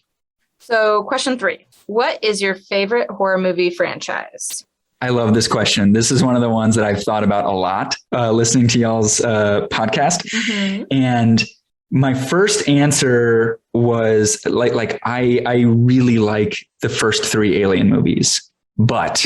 So question 3, what is your favorite horror movie franchise? I love this question. This is one of the ones that I've thought about a lot, listening to y'all's podcast. Mm-hmm. And my first answer was like I really like the first 3 Alien movies, but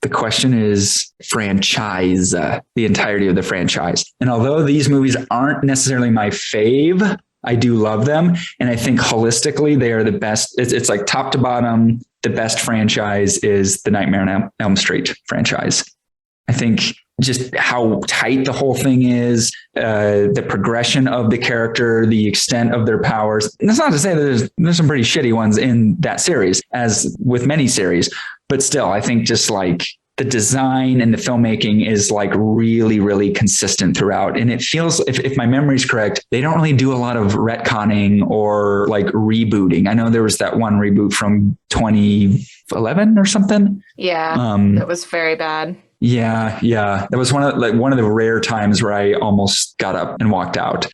the question is franchise, the entirety of the franchise. And although these movies aren't necessarily my fave, I do love them. And I think holistically, they are the best. It's like top to bottom. The best franchise is the Nightmare on Elm Street franchise. I think just how tight the whole thing is, the progression of the character, the extent of their powers. And that's not to say that there's some pretty shitty ones in that series, as with many series, but still, I think just like the design and the filmmaking is like really, really consistent throughout. And it feels, if my memory is correct, they don't really do a lot of retconning or like rebooting. I know there was that one reboot from 2011 or something. Yeah, that was very bad. Yeah. That was one of the rare times where I almost got up and walked out,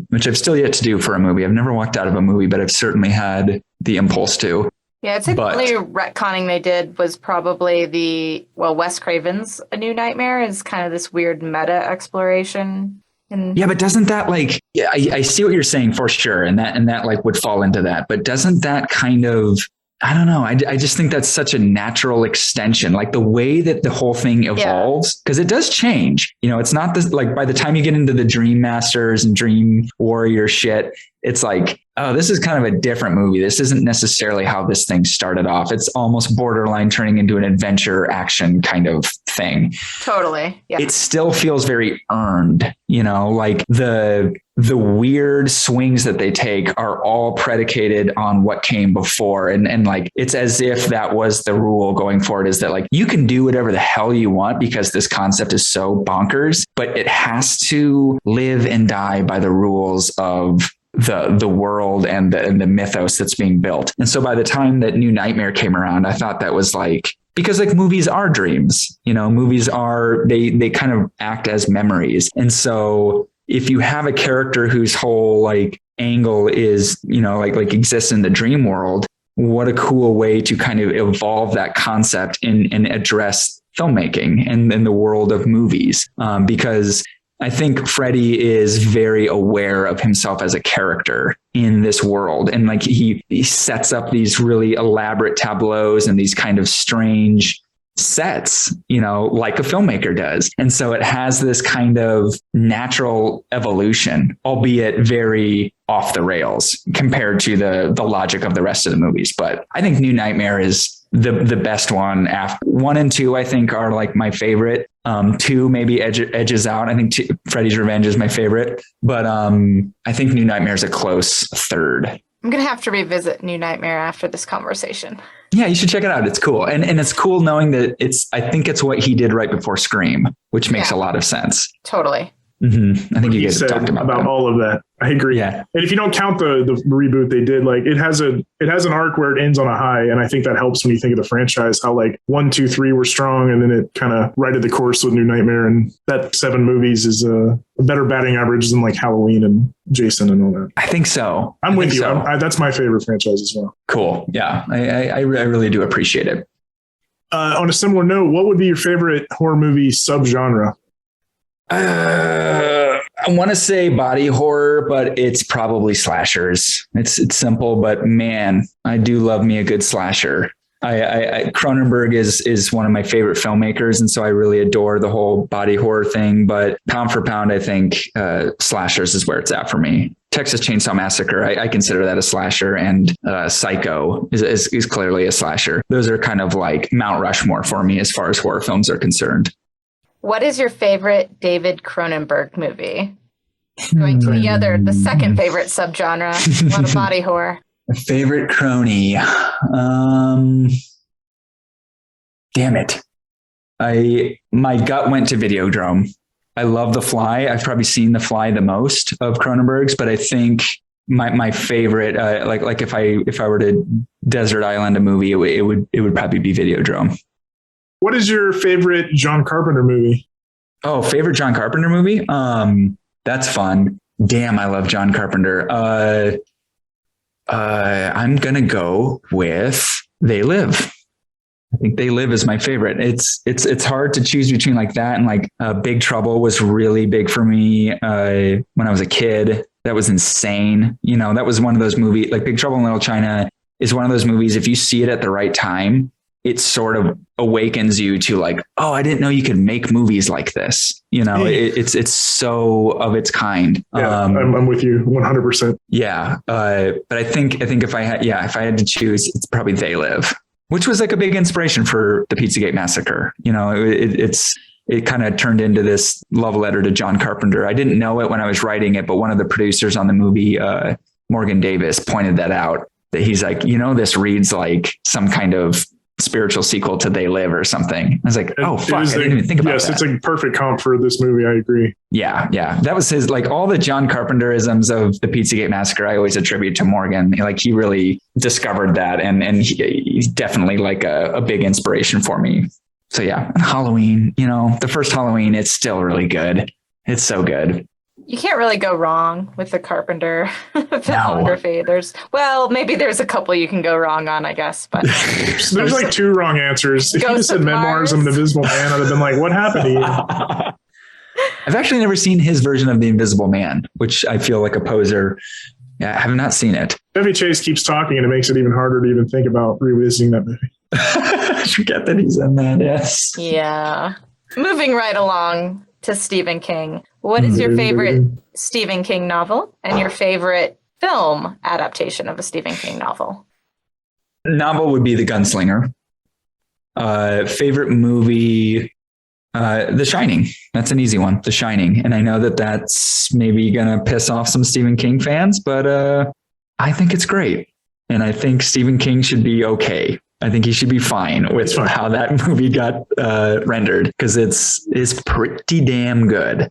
which I've still yet to do for a movie. I've never walked out of a movie, but I've certainly had the impulse to. Yeah, I'd say the only retconning they did was probably Wes Craven's A New Nightmare is kind of this weird meta exploration. Yeah, but doesn't that I see what you're saying for sure. And that like would fall into that. But doesn't that kind of, I don't know. I just think that's such a natural extension, like the way that the whole thing evolves, because it does change. You know, it's not this like by the time you get into the Dream Masters and Dream Warrior shit, it's like, oh, this is kind of a different movie. This isn't necessarily how this thing started off. It's almost borderline turning into an adventure action kind of thing. Totally. Yeah. It still feels very earned, you know, like the weird swings that they take are all predicated on what came before. And like, it's as if that was the rule going forward, is that like, you can do whatever the hell you want because this concept is so bonkers, but it has to live and die by the rules of the world and the mythos that's being built. And so by the time that New Nightmare came around, I thought that was like, because like movies are dreams, you know, movies are, they kind of act as memories. And so if you have a character whose whole like angle is, you know, like exists in the dream world, what a cool way to kind of evolve that concept and address filmmaking and the world of movies. Because I think Freddy is very aware of himself as a character in this world. And like he sets up these really elaborate tableaus and these kind of strange sets, you know, like a filmmaker does. And so it has this kind of natural evolution, albeit very off the rails compared to the logic of the rest of the movies. But I think New Nightmare is the best one. After 1 and 2, I think, are like my favorite. Two maybe edges out. I think Freddy's Revenge is my favorite, but I think New Nightmare is a close third. I'm going to have to revisit New Nightmare after this conversation. Yeah, you should check it out. It's cool. And it's cool knowing that I think it's what he did right before Scream, which makes a lot of sense. Totally. Mm-hmm. I think you guys talked about all of that. I agree. Yeah. And if you don't count the reboot they did, like it has an arc where it ends on a high. And I think that helps when you think of the franchise, how like 1, 2, 3 were strong. And then it kind of righted the course with New Nightmare. And that 7 movies is a better batting average than like Halloween and Jason and all that. I think so. I'm with you. That's my favorite franchise as well. Cool. Yeah. I really do appreciate it. On a similar note, what would be your favorite horror movie subgenre? I want to say body horror, but it's probably slashers. It's simple, but man, I do love me a good slasher. Cronenberg is one of my favorite filmmakers, and so I really adore the whole body horror thing. But pound for pound, I think slashers is where it's at for me. Texas Chainsaw Massacre, I consider that a slasher, and Psycho is clearly a slasher. Those are kind of like Mount Rushmore for me as far as horror films are concerned. What is your favorite David Cronenberg movie? Going to the second favorite subgenre, a lot of body horror. Favorite Crony. Damn it. My gut went to Videodrome. I love The Fly. I've probably seen The Fly the most of Cronenberg's, but I think my favorite, like if I were to desert island a movie, it would probably be Videodrome. What is your favorite John Carpenter movie? Oh, favorite John Carpenter movie? That's fun. Damn, I love John Carpenter. I'm going to go with They Live. I think They Live is my favorite. It's hard to choose between like that and like Big Trouble was really big for me when I was a kid. That was insane. You know, that was one of those movies, like Big Trouble in Little China is one of those movies. If you see it at the right time, it sort of awakens you to like, oh, I didn't know you could make movies like this. You know, it's so of its kind. Yeah, I'm with you 100%. Yeah. But I think if I had to choose, it's probably They Live, which was like a big inspiration for the Pizzagate Massacre. You know, it kind of turned into this love letter to John Carpenter. I didn't know it when I was writing it, but one of the producers on the movie, Morgan Davis, pointed that out, that he's like, you know, this reads like some kind of spiritual sequel to They Live or something. I was like, oh fuck, I didn't even think about that. Yes, it's a perfect comp for this movie. I agree. Yeah. That was his, like all the John Carpenterisms of the Pizzagate Massacre, I always attribute to Morgan. Like he really discovered that, and he's definitely like a big inspiration for me. So yeah, Halloween, you know, the first Halloween, it's still really good. It's so good. You can't really go wrong with the Carpenter filmography. Maybe there's a couple you can go wrong on, I guess, but there's like 2 wrong answers. If you just said Memoirs of an Invisible Man, I'd have been like, what happened to you? I've actually never seen his version of The Invisible Man, which I feel like a poser. Yeah, I have not seen it. Chevy Chase keeps talking and it makes it even harder to even think about revisiting that movie. I forget that he's in that. Yes. Yeah. Moving right along to Stephen King. What is your favorite Stephen King novel and your favorite film adaptation of a Stephen King novel? Novel would be The Gunslinger. Favorite movie, The Shining. That's an easy one, The Shining. And I know that that's maybe going to piss off some Stephen King fans, but I think it's great. And I think Stephen King should be okay. I think he should be fine with how that movie got rendered, because it's pretty damn good.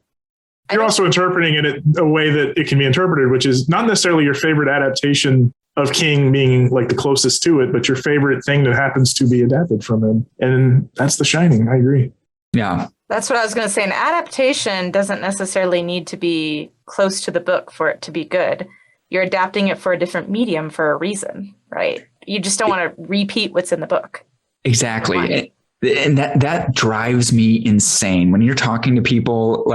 You're also interpreting it a way that it can be interpreted, which is not necessarily your favorite adaptation of King being like the closest to it, but your favorite thing that happens to be adapted from him. And that's The Shining. I agree. Yeah. That's what I was going to say. An adaptation doesn't necessarily need to be close to the book for it to be good. You're adapting it for a different medium for a reason, right? You just don't want to repeat what's in the book. Exactly. And that drives me insane when you're talking to people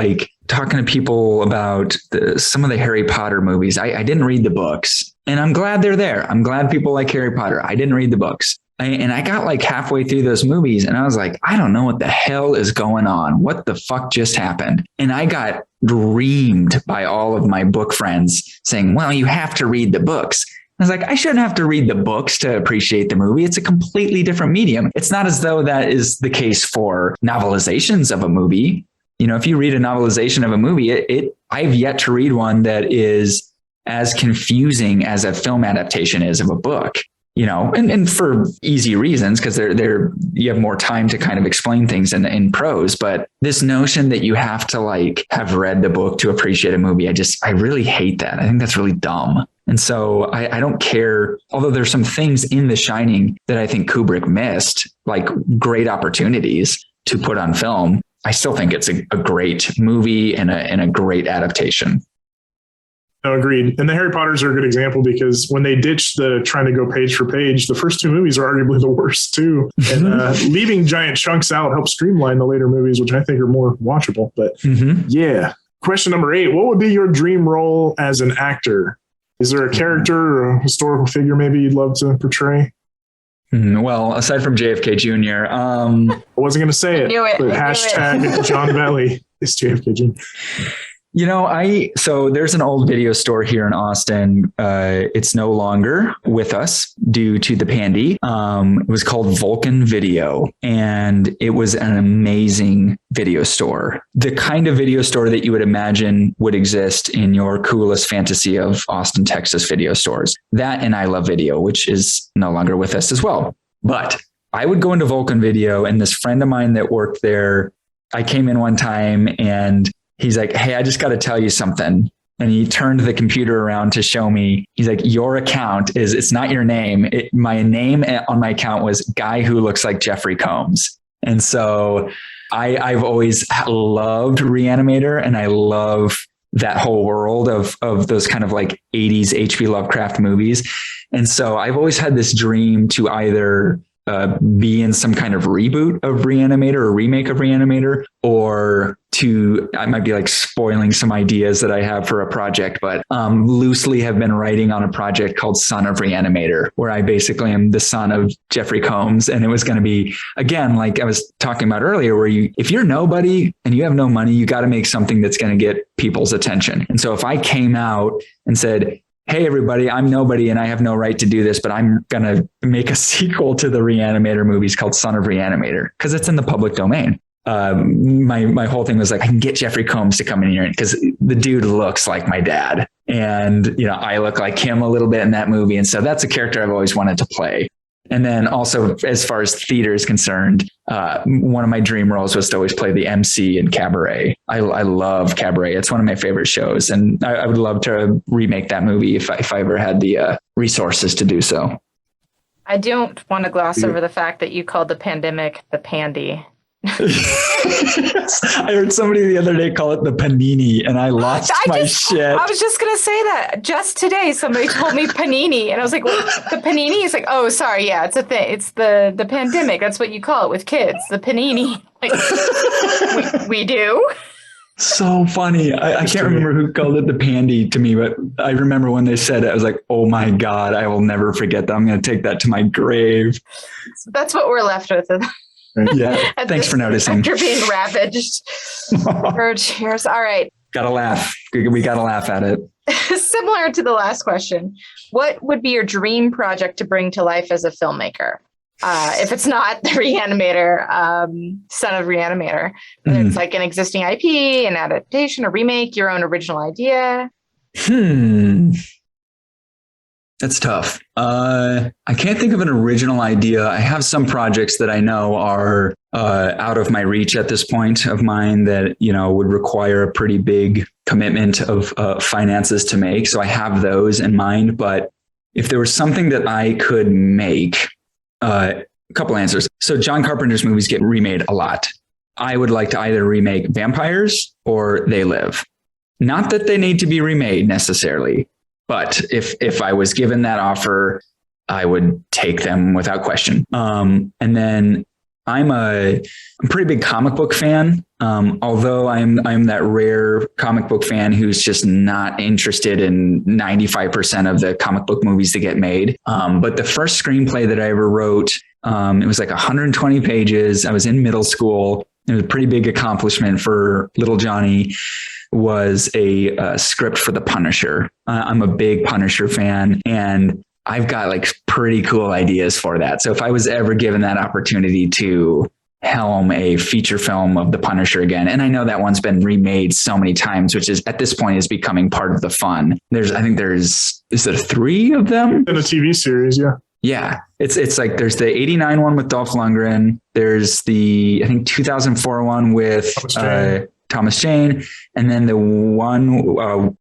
about some of the Harry Potter movies. I didn't read the books, and I'm glad they're there. I'm glad people like Harry Potter. I didn't read the books. And I got like halfway through those movies and I was like, I don't know what the hell is going on. What the fuck just happened? And I got reamed by all of my book friends saying, well, you have to read the books. I was like, I shouldn't have to read the books to appreciate the movie. It's a completely different medium. It's not as though that is the case for novelizations of a movie. If you read a novelization of a movie, I've yet to read one that is as confusing as a film adaptation is of a book. And for easy reasons, because you have more time to kind of explain things in prose. But this notion that you have to have read the book to appreciate a movie, I really hate that. I think that's really dumb. And so I don't care, although there's some things in The Shining that I think Kubrick missed, like great opportunities to put on film. I still think it's a great movie and a great adaptation. No, agreed. And the Harry Potters are a good example because when they ditched the trying to go page for page, the first two movies are arguably the worst too. And leaving giant chunks out helps streamline the later movies, which I think are more watchable. But yeah. Question number 8. What would be your dream role as an actor? Is there a character or a historical figure maybe you'd love to portray? Well, aside from JFK Jr., I wasn't going to say it, but hashtag John Valley is JFK Jr. So there's an old video store here in Austin. It's no longer with us due to the pandy. It was called Vulcan Video, and it was an amazing video store. The kind of video store that you would imagine would exist in your coolest fantasy of Austin, Texas video stores. That and I Love Video, which is no longer with us as well. But I would go into Vulcan Video, and this friend of mine that worked there, I came in one time and he's like, hey, I just got to tell you something. And he turned the computer around to show me. He's like, your account it's not your name. My name on my account was Guy Who Looks Like Jeffrey Combs. And so I've always loved Reanimator, and I love that whole world of those kind of 80s H.P. Lovecraft movies. And so I've always had this dream to either be in some kind of reboot of Reanimator or remake of Reanimator, or I might be spoiling some ideas that I have for a project, but loosely have been writing on a project called Son of Reanimator, where I basically am the son of Jeffrey Combs. And it was going to be, again, like I was talking about earlier, where if you're nobody and you have no money, you got to make something that's going to get people's attention. And so if I came out and said, hey, everybody, I'm nobody and I have no right to do this, but I'm going to make a sequel to the Reanimator movies called Son of Reanimator because it's in the public domain. My whole thing was I can get Jeffrey Combs to come in here because the dude looks like my dad. And, I look like him a little bit in that movie. And so that's a character I've always wanted to play. And then also, as far as theater is concerned, one of my dream roles was to always play the MC in Cabaret. I love Cabaret. It's one of my favorite shows. And I would love to remake that movie if I ever had the resources to do so. I don't want to gloss over the fact that you called the pandemic the pandy. I heard somebody the other day call it the panini, and I lost my shit. I was just going to say that just today. Somebody told me panini, and I was like, well, the panini is oh, sorry. Yeah, it's a thing. It's the pandemic. That's what you call it with kids. The panini. We do. So funny. I can't remember who called it the pandy to me, but I remember when they said it, I was like, oh my God, I will never forget that. I'm going to take that to my grave. So that's what we're left with. Yeah. Thanks for noticing. After being ravaged. Cheers. All right. Gotta laugh. We gotta laugh at it. Similar to the last question, what would be your dream project to bring to life as a filmmaker? If it's not the Reanimator, Son of Reanimator, whether it's an existing IP, an adaptation, a remake, your own original idea. That's tough. I can't think of an original idea. I have some projects that I know are out of my reach at this point of mine that, would require a pretty big commitment of finances to make. So I have those in mind. But if there was something that I could make, a couple answers. So John Carpenter's movies get remade a lot. I would like to either remake Vampires or They Live. Not that they need to be remade necessarily. But if I was given that offer, I would take them without question. And then I'm a pretty big comic book fan. Although I'm that rare comic book fan who's just not interested in 95% of the comic book movies that get made. But the first screenplay that I ever wrote, it was 120 pages. I was in middle school. It was a pretty big accomplishment for little Johnny. Was a script for The Punisher. I'm a big Punisher fan, and I've got like pretty cool ideas for that. So if I was ever given that opportunity to helm a feature film of the Punisher again, and I know that one's been remade so many times, which is at this point is becoming part of the fun. I think is there 3 of them in a TV series? Yeah. Yeah. It's like there's the 89 one with Dolph Lundgren. There's the, I think 2004 one with Thomas Jane, and then the one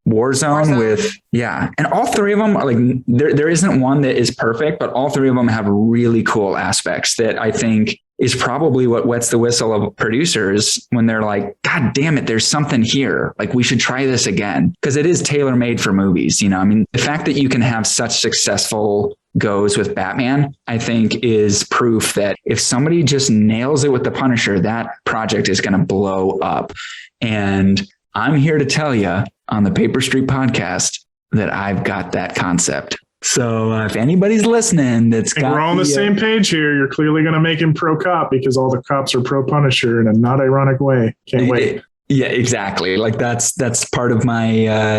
Warzone with, yeah. And all 3 of them are like, there isn't one that is perfect, but all 3 of them have really cool aspects that I think is probably what wets the whistle of producers when they're like, God damn it, there's something here. Like we should try this again. Because it is tailor-made for movies. You know, I mean, the fact that you can have such successful goes with Batman, I think is proof that if somebody just nails it with the Punisher, that project is going to blow up. And I'm here to tell you on the Paper Street podcast that I've got that concept. So if anybody's listening, we're on the same page here. You're clearly going to make him pro cop because all the cops are pro Punisher in a not ironic way. Can't wait. Yeah, exactly. Like that's part of my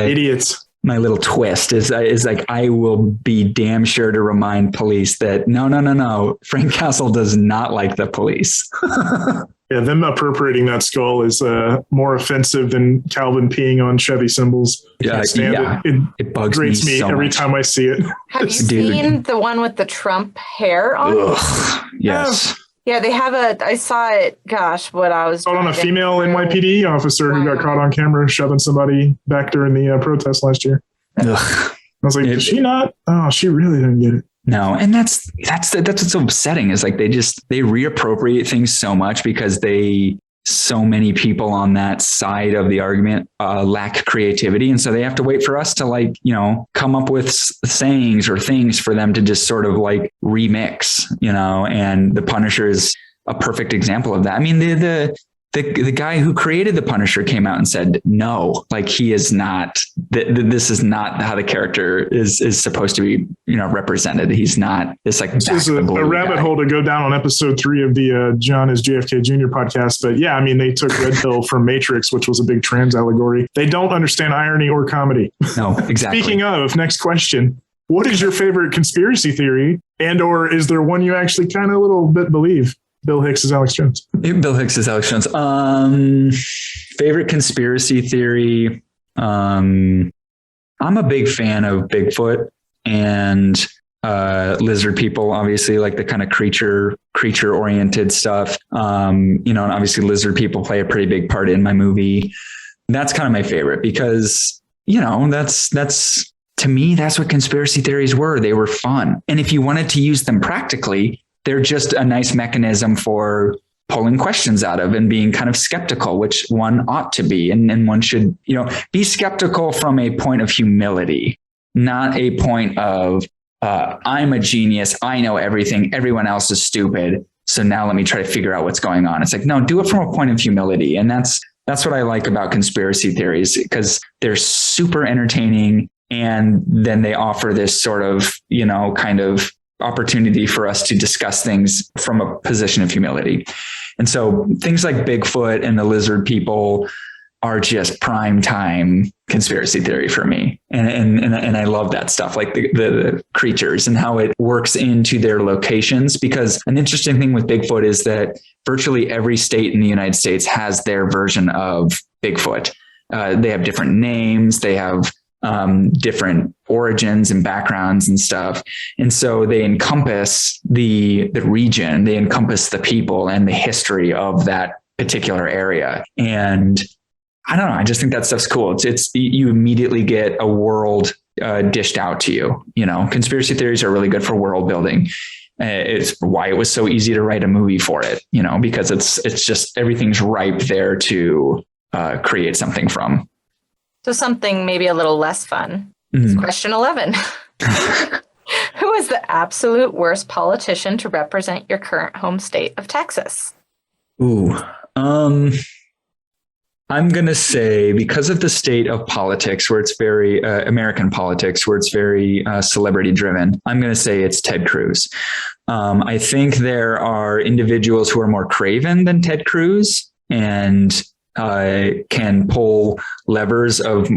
idiots. My little twist is like, I will be damn sure to remind police that no. Frank Castle does not like the police. Yeah, them appropriating that skull is more offensive than Calvin peeing on Chevy cymbals. Yeah, it bugs me so every time I see it. Have you seen the one with the Trump hair on it? Yes. Yeah, they have I saw it, gosh, what I was on a female NYPD officer who got caught on camera shoving somebody back during the protest last year. Ugh. I was like, did she not? Oh, she really didn't get it. No. And that's what's so upsetting is like they reappropriate things so much because so many people on that side of the argument lack creativity. And so they have to wait for us to like, you know, come up with sayings or things for them to just sort of like remix, you know, and the Punisher is a perfect example of that. I mean, the guy who created the Punisher came out and said, no, like he is not, this is not how the character is supposed to be, you know, represented. He's not this like, this is a rabbit hole to go down on episode 3 of the John is JFK Jr. podcast. But yeah, I mean, they took Red Pill from Matrix, which was a big trans allegory. They don't understand irony or comedy. No, exactly. Speaking of, next question. What is your favorite conspiracy theory? And, or is there one you actually kind of a little bit believe? Bill Hicks is Alex Jones. Bill Hicks is Alex Jones. Favorite conspiracy theory. I'm a big fan of Bigfoot and lizard people, obviously, like the kind of creature oriented stuff. You know, and obviously lizard people play a pretty big part in my movie. That's kind of my favorite because, you know, that's to me, that's what conspiracy theories were. They were fun. And if you wanted to use them practically, they're just a nice mechanism for pulling questions out of and being kind of skeptical, which one ought to be. And one should, you know, be skeptical from a point of humility, not a point of, I'm a genius. I know everything. Everyone else is stupid. So now let me try to figure out what's going on. It's like, no, do it from a point of humility. And that's what I like about conspiracy theories, because they're super entertaining. And then they offer this sort of, you know, kind of opportunity for us to discuss things from a position of humility. And so things like Bigfoot and the lizard people are just prime time conspiracy theory for me. And I love that stuff, like the creatures and how it works into their locations. Because an interesting thing with Bigfoot is that virtually every state in the United States has their version of Bigfoot. They have different names. They have different origins and backgrounds and stuff. And so they encompass the region, they encompass the people and the history of that particular area. And I don't know, I just think that stuff's cool. It's you immediately get a world dished out to you. You know, conspiracy theories are really good for world building. It's why it was so easy to write a movie for it, you know, because it's just everything's ripe there to create something from. So something maybe a little less fun. Mm-hmm. Question 11. Who is the absolute worst politician to represent your current home state of Texas? Ooh, I'm going to say, because of the state of politics where it's very American politics, where it's very celebrity driven, I'm going to say it's Ted Cruz. I think there are individuals who are more craven than Ted Cruz and can pull levers of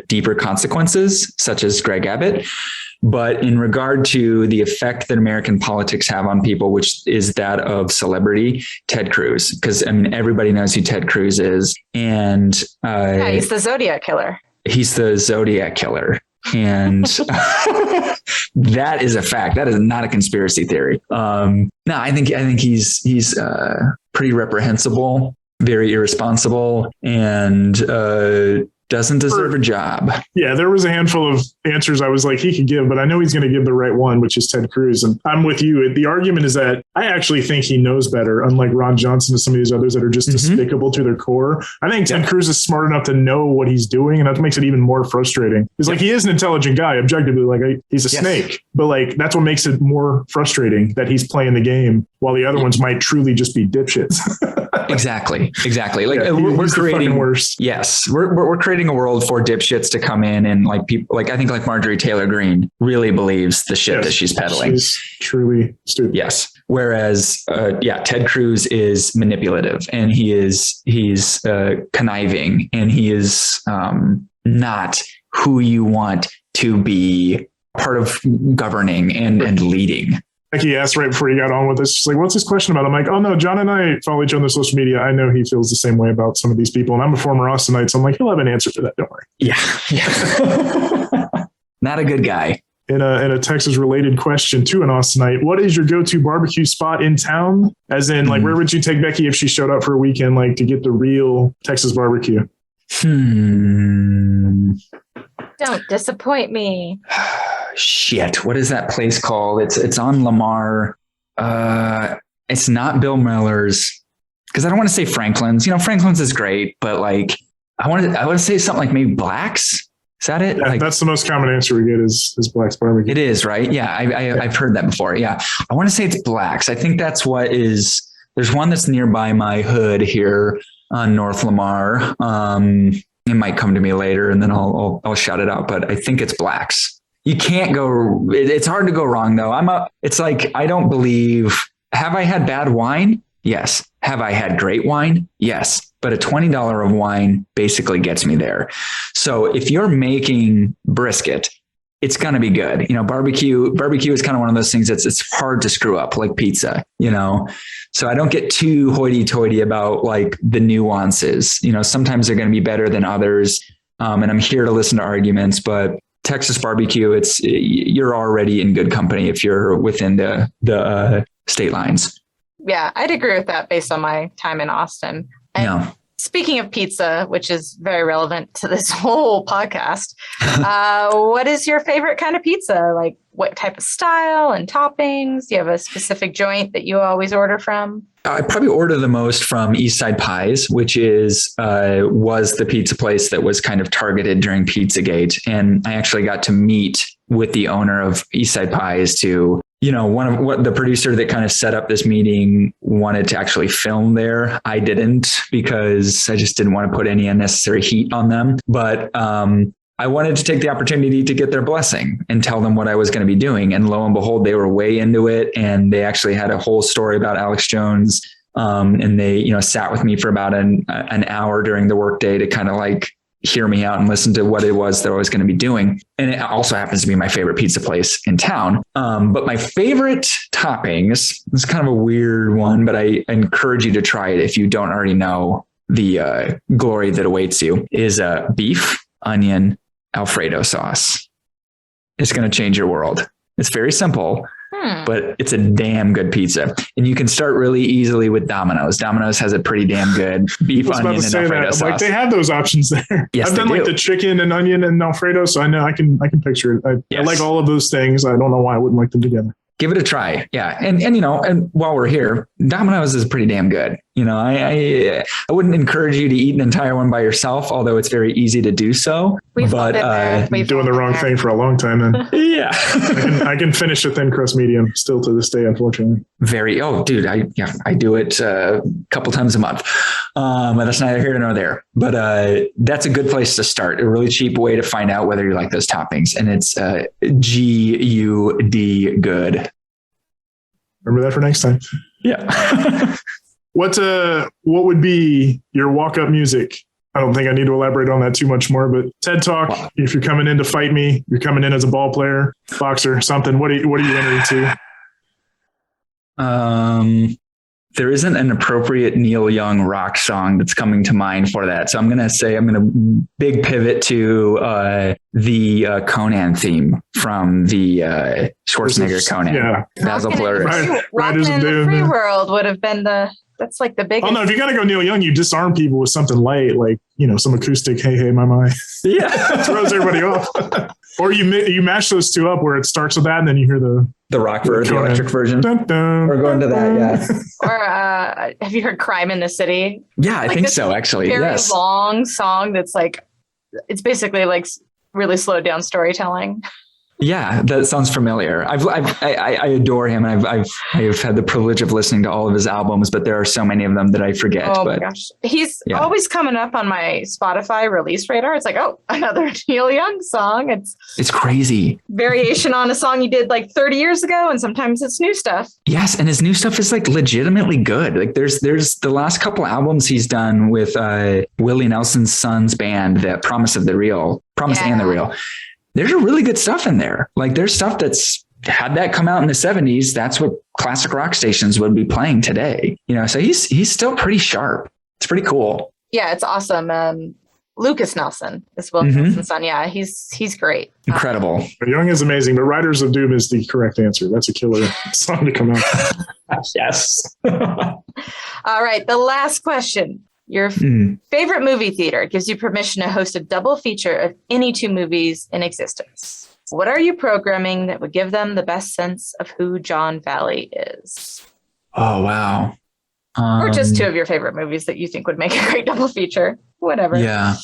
deeper consequences, such as Greg Abbott. But in regard to the effect that American politics have on people, which is that of celebrity, Ted Cruz, because I mean, everybody knows who Ted Cruz is. And he's the Zodiac killer. He's the Zodiac killer. And that is a fact. That is not a conspiracy theory. No, I think he's pretty reprehensible, very irresponsible, and doesn't deserve a job. Yeah, there was a handful of answers I was like, he could give, but I know he's going to give the right one, which is Ted Cruz. And I'm with you. The argument is that I actually think he knows better, unlike Ron Johnson and some of these others that are just despicable to their core. I think Ted Cruz is smart enough to know what he's doing, and that makes it even more frustrating. He's like, he is an intelligent guy, objectively, like he's a snake. But like, that's what makes it more frustrating, that he's playing the game while the other ones might truly just be dipshits. Exactly. Like we're creating worse. Yes. We're creating a world for dipshits to come in and like people, like I think like Marjorie Taylor Greene really believes the shit that she's peddling. She's truly stupid. Yes. Whereas, Ted Cruz is manipulative, and he's conniving, and he is not who you want to be part of governing and leading. Becky asked right before you got on with this, she's like, what's his question about? I'm like, oh no, John and I follow each other on social media. I know he feels the same way about some of these people. And I'm a former Austinite, so I'm like, he'll have an answer for that. Don't worry. Yeah. Not a good guy. In a Texas related question to an Austinite, what is your go-to barbecue spot in town? As in, like, where would you take Becky if she showed up for a weekend, like to get the real Texas barbecue? Don't disappoint me. Shit. What is that place called? It's on Lamar. It's not Bill Miller's, because I don't want to say Franklin's. You know, Franklin's is great, but like I want to say something like maybe Black's. Is that it? Yeah, that's the most common answer we get is Black's barbecue. It is, right? Yeah, I've heard that before. Yeah, I want to say it's Black's. I think that's what is. There's one that's nearby my hood here on North Lamar. It might come to me later, and then I'll shout it out. But I think it's Black's. You can't go. It's hard to go wrong though. It's like I don't believe. Have I had bad wine? Yes. Have I had great wine? Yes. But a $20 of wine basically gets me there. So if you're making brisket, it's going to be good. You know, barbecue is kind of one of those things it's hard to screw up, like pizza, you know? So I don't get too hoity toity about like the nuances, you know, sometimes they're going to be better than others. And I'm here to listen to arguments, but Texas barbecue, you're already in good company if you're within the state lines. Yeah, I'd agree with that based on my time in Austin. And speaking of pizza, which is very relevant to this whole podcast, what is your favorite kind of pizza? Like what type of style and toppings? Do you have a specific joint that you always order from? I probably order the most from East Side Pies, which was the pizza place that was kind of targeted during Pizzagate. And I actually got to meet with the owner of East Side Pies to, you know, the producer that kind of set up this meeting wanted to actually film there. I didn't, because I just didn't want to put any unnecessary heat on them. But I wanted to take the opportunity to get their blessing and tell them what I was going to be doing. And lo and behold, they were way into it. And they actually had a whole story about Alex Jones. And they, you know, sat with me for about an hour during the workday to kind of like hear me out and listen to what it was that I was going to be doing. And it also happens to be my favorite pizza place in town. But my favorite toppings, it's kind of a weird one, but I encourage you to try it if you don't already know the glory that awaits you, is beef, onion, Alfredo sauce. It's going to change your world. It's very simple, but it's a damn good pizza. And you can start really easily with Domino's. Domino's has a pretty damn good beef, onion, and Alfredo sauce. Like they have those options there. Yes, I've done like the chicken and onion and Alfredo, so I know I can picture it. I like all of those things. I don't know why I wouldn't like them together. Give it a try. Yeah. And you know, and while we're here, Domino's is pretty damn good. You know, I wouldn't encourage you to eat an entire one by yourself, although it's very easy to do so. We've doing the wrong thing for a long time then. Yeah. I can finish a thin crust medium still to this day, unfortunately. Dude, I do it a couple times a month. But that's neither here nor there. But that's a good place to start. A really cheap way to find out whether you like those toppings. And it's GUD good. Remember that for next time. Yeah. What would be your walk-up music I don't think I need to elaborate on that too much more, but TED Talk, if you're coming in to fight me, you're coming in as a ball player, boxer, something. What are you entering to? There isn't an appropriate Neil Young rock song that's coming to mind for that. So I'm going to big pivot to the Conan theme from the Schwarzenegger Conan. Yeah. Basil Polaris. Rockin' in the Free World would have been that's like the biggest. Oh no, if you got to go Neil Young, you disarm people with something light, like, some acoustic, hey, hey, my. Yeah. Throws everybody off. Or you mash those two up where it starts with that and then you hear the rock version, the electric version. Dun, dun, or going to that, yeah. Or have you heard Crime in the City? Yeah, I think so, actually. Very long song that's like, it's basically like really slowed down storytelling. Yeah, that sounds familiar. I adore him, and I've had the privilege of listening to all of his albums, but there are so many of them that I forget. Oh my gosh, he's always coming up on my Spotify release radar. It's like, oh, another Neil Young song. It's crazy. Variation on a song you did like 30 years ago, and sometimes it's new stuff. Yes, and his new stuff is like legitimately good. Like there's the last couple albums he's done with Willie Nelson's son's band, the Promise and the Real. There's a really good stuff in there. Like there's stuff that's had that come out in the 70s. That's what classic rock stations would be playing today. So he's still pretty sharp. It's pretty cool. Yeah, it's awesome. Lucas Nelson is Will Nelson's son. Yeah, he's great. Incredible. Young is amazing, but Riders of Doom is the correct answer. That's a killer song to come out. Yes. All right. The last question. Your favorite movie theater gives you permission to host a double feature of any two movies in existence. What are you programming that would give them the best sense of who John Valley is? Oh, wow. Or just two of your favorite movies that you think would make a great double feature. Whatever. Yeah.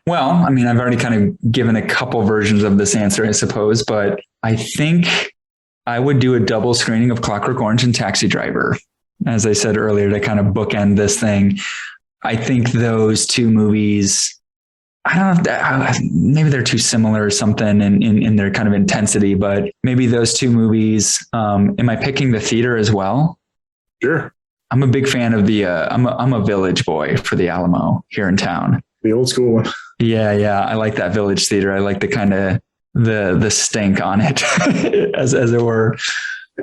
Well, I mean, I've already kind of given a couple versions of this answer, I suppose, but I think I would do a double screening of Clockwork Orange and Taxi Driver. As I said earlier, to kind of bookend this thing. I think those two movies, I don't know, maybe they're too similar or something in their kind of intensity, but maybe those two movies, am I picking the theater as well? Sure. I'm a big fan of I'm a Village boy for the Alamo here in town. The old school one. Yeah. I like that Village theater. I like the kind of the stink on it as it were.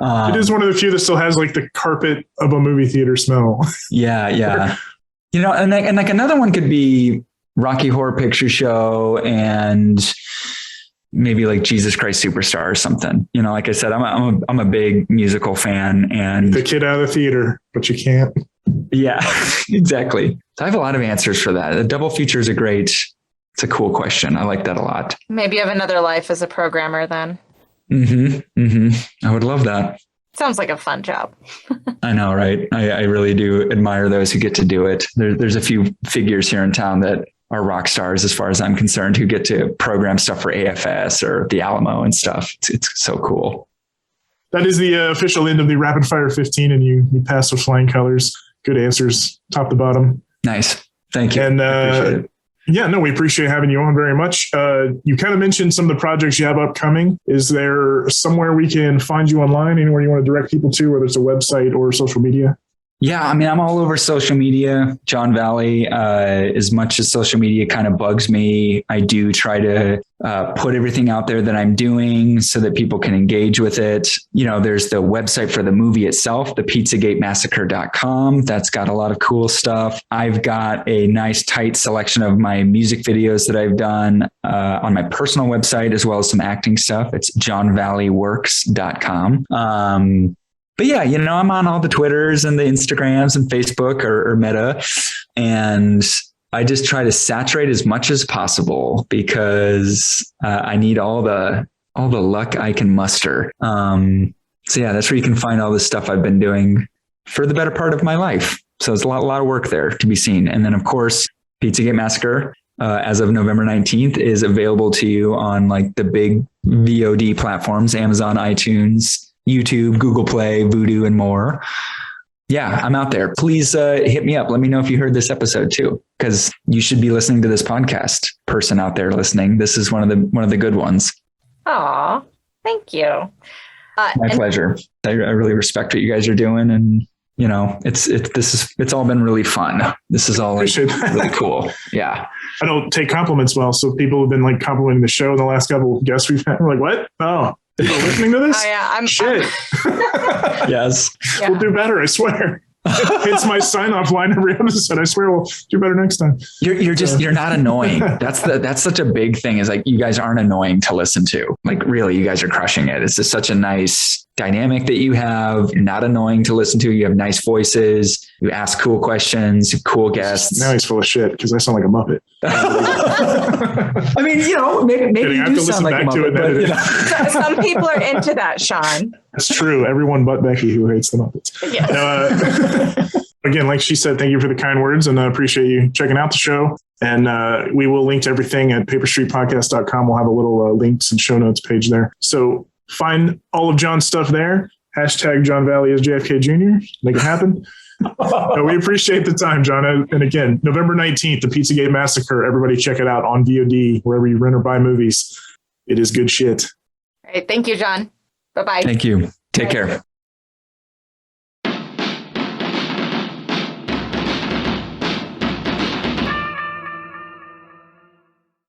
It is one of the few that still has like the carpet of a movie theater smell. Yeah. And like another one could be Rocky Horror Picture Show and maybe like Jesus Christ Superstar or something. Like I said, I'm a big musical fan, and the kid out of the theater, but you can't. Yeah, exactly. So I have a lot of answers for that. A double feature is it's a cool question. I like that a lot. Maybe you have another life as a programmer then. I would love that. Sounds like a fun job. I know, right? I really do admire those who get to do it. There's a few figures here in town that are rock stars, as far as I'm concerned, who get to program stuff for AFS or the Alamo and stuff. It's so cool. That is the official end of the Rapid Fire 15, and you passed with flying colors. Good answers, top to bottom. Nice. Thank you. And we appreciate having you on very much. You kind of mentioned some of the projects you have upcoming. Is there somewhere we can find you online, anywhere you want to direct people to, whether it's a website or social media? Yeah, I mean, I'm all over social media, John Valley. As much as social media kind of bugs me, I do try to put everything out there that I'm doing so that people can engage with it. There's the website for the movie itself, the PizzagateMassacre.com. That's got a lot of cool stuff. I've got a nice tight selection of my music videos that I've done on my personal website, as well as some acting stuff. It's johnvalleyworks.com. But yeah, I'm on all the Twitters and the Instagrams and Facebook or Meta. And I just try to saturate as much as possible because I need all the luck I can muster. So yeah, that's where you can find all this stuff I've been doing for the better part of my life. So it's a lot of work there to be seen. And then of course, Pizzagate Massacre, as of November 19th, is available to you on like the big VOD platforms, Amazon, iTunes, YouTube, Google Play, Vudu, and more. Yeah, I'm out there. Please hit me up. Let me know if you heard this episode too, because you should be listening to this podcast. Person out there listening, this is one of the good ones. Aw, thank you. My pleasure. I really respect what you guys are doing, and it's all been really fun. This is all like really cool. Yeah. I don't take compliments well. So people have been like complimenting the show in the last couple of guests we've had. We're like, what? Oh, people are listening to this? Oh, yeah. Shit. Yes. Yeah. We'll do better. I swear. It's my sign off line every episode. I swear we'll do better next time. You're not annoying. That's such a big thing, is like, you guys aren't annoying to listen to. Like, really, you guys are crushing it. It's just such a nice dynamic that you have. You're not annoying to listen to. You have nice voices. You ask cool questions, cool guests. Now he's full of shit because I sound like a Muppet. I mean, maybe you do sound like a Muppet, but, Some people are into that, Sean. That's true. Everyone but Becky, who hates the Muppets. Yes. Again, like she said, thank you for the kind words, and I appreciate you checking out the show. And we will link to everything at paperstreetpodcast.com. We'll have a little links and show notes page there. So find all of John's stuff there. # John Valley is JFK Jr. Make it happen. We appreciate the time, John. And again, November 19th, the Pizzagate Massacre. Everybody check it out on VOD, wherever you rent or buy movies. It is good shit. All right. Thank you, John. Bye-bye. Thank you. Take care.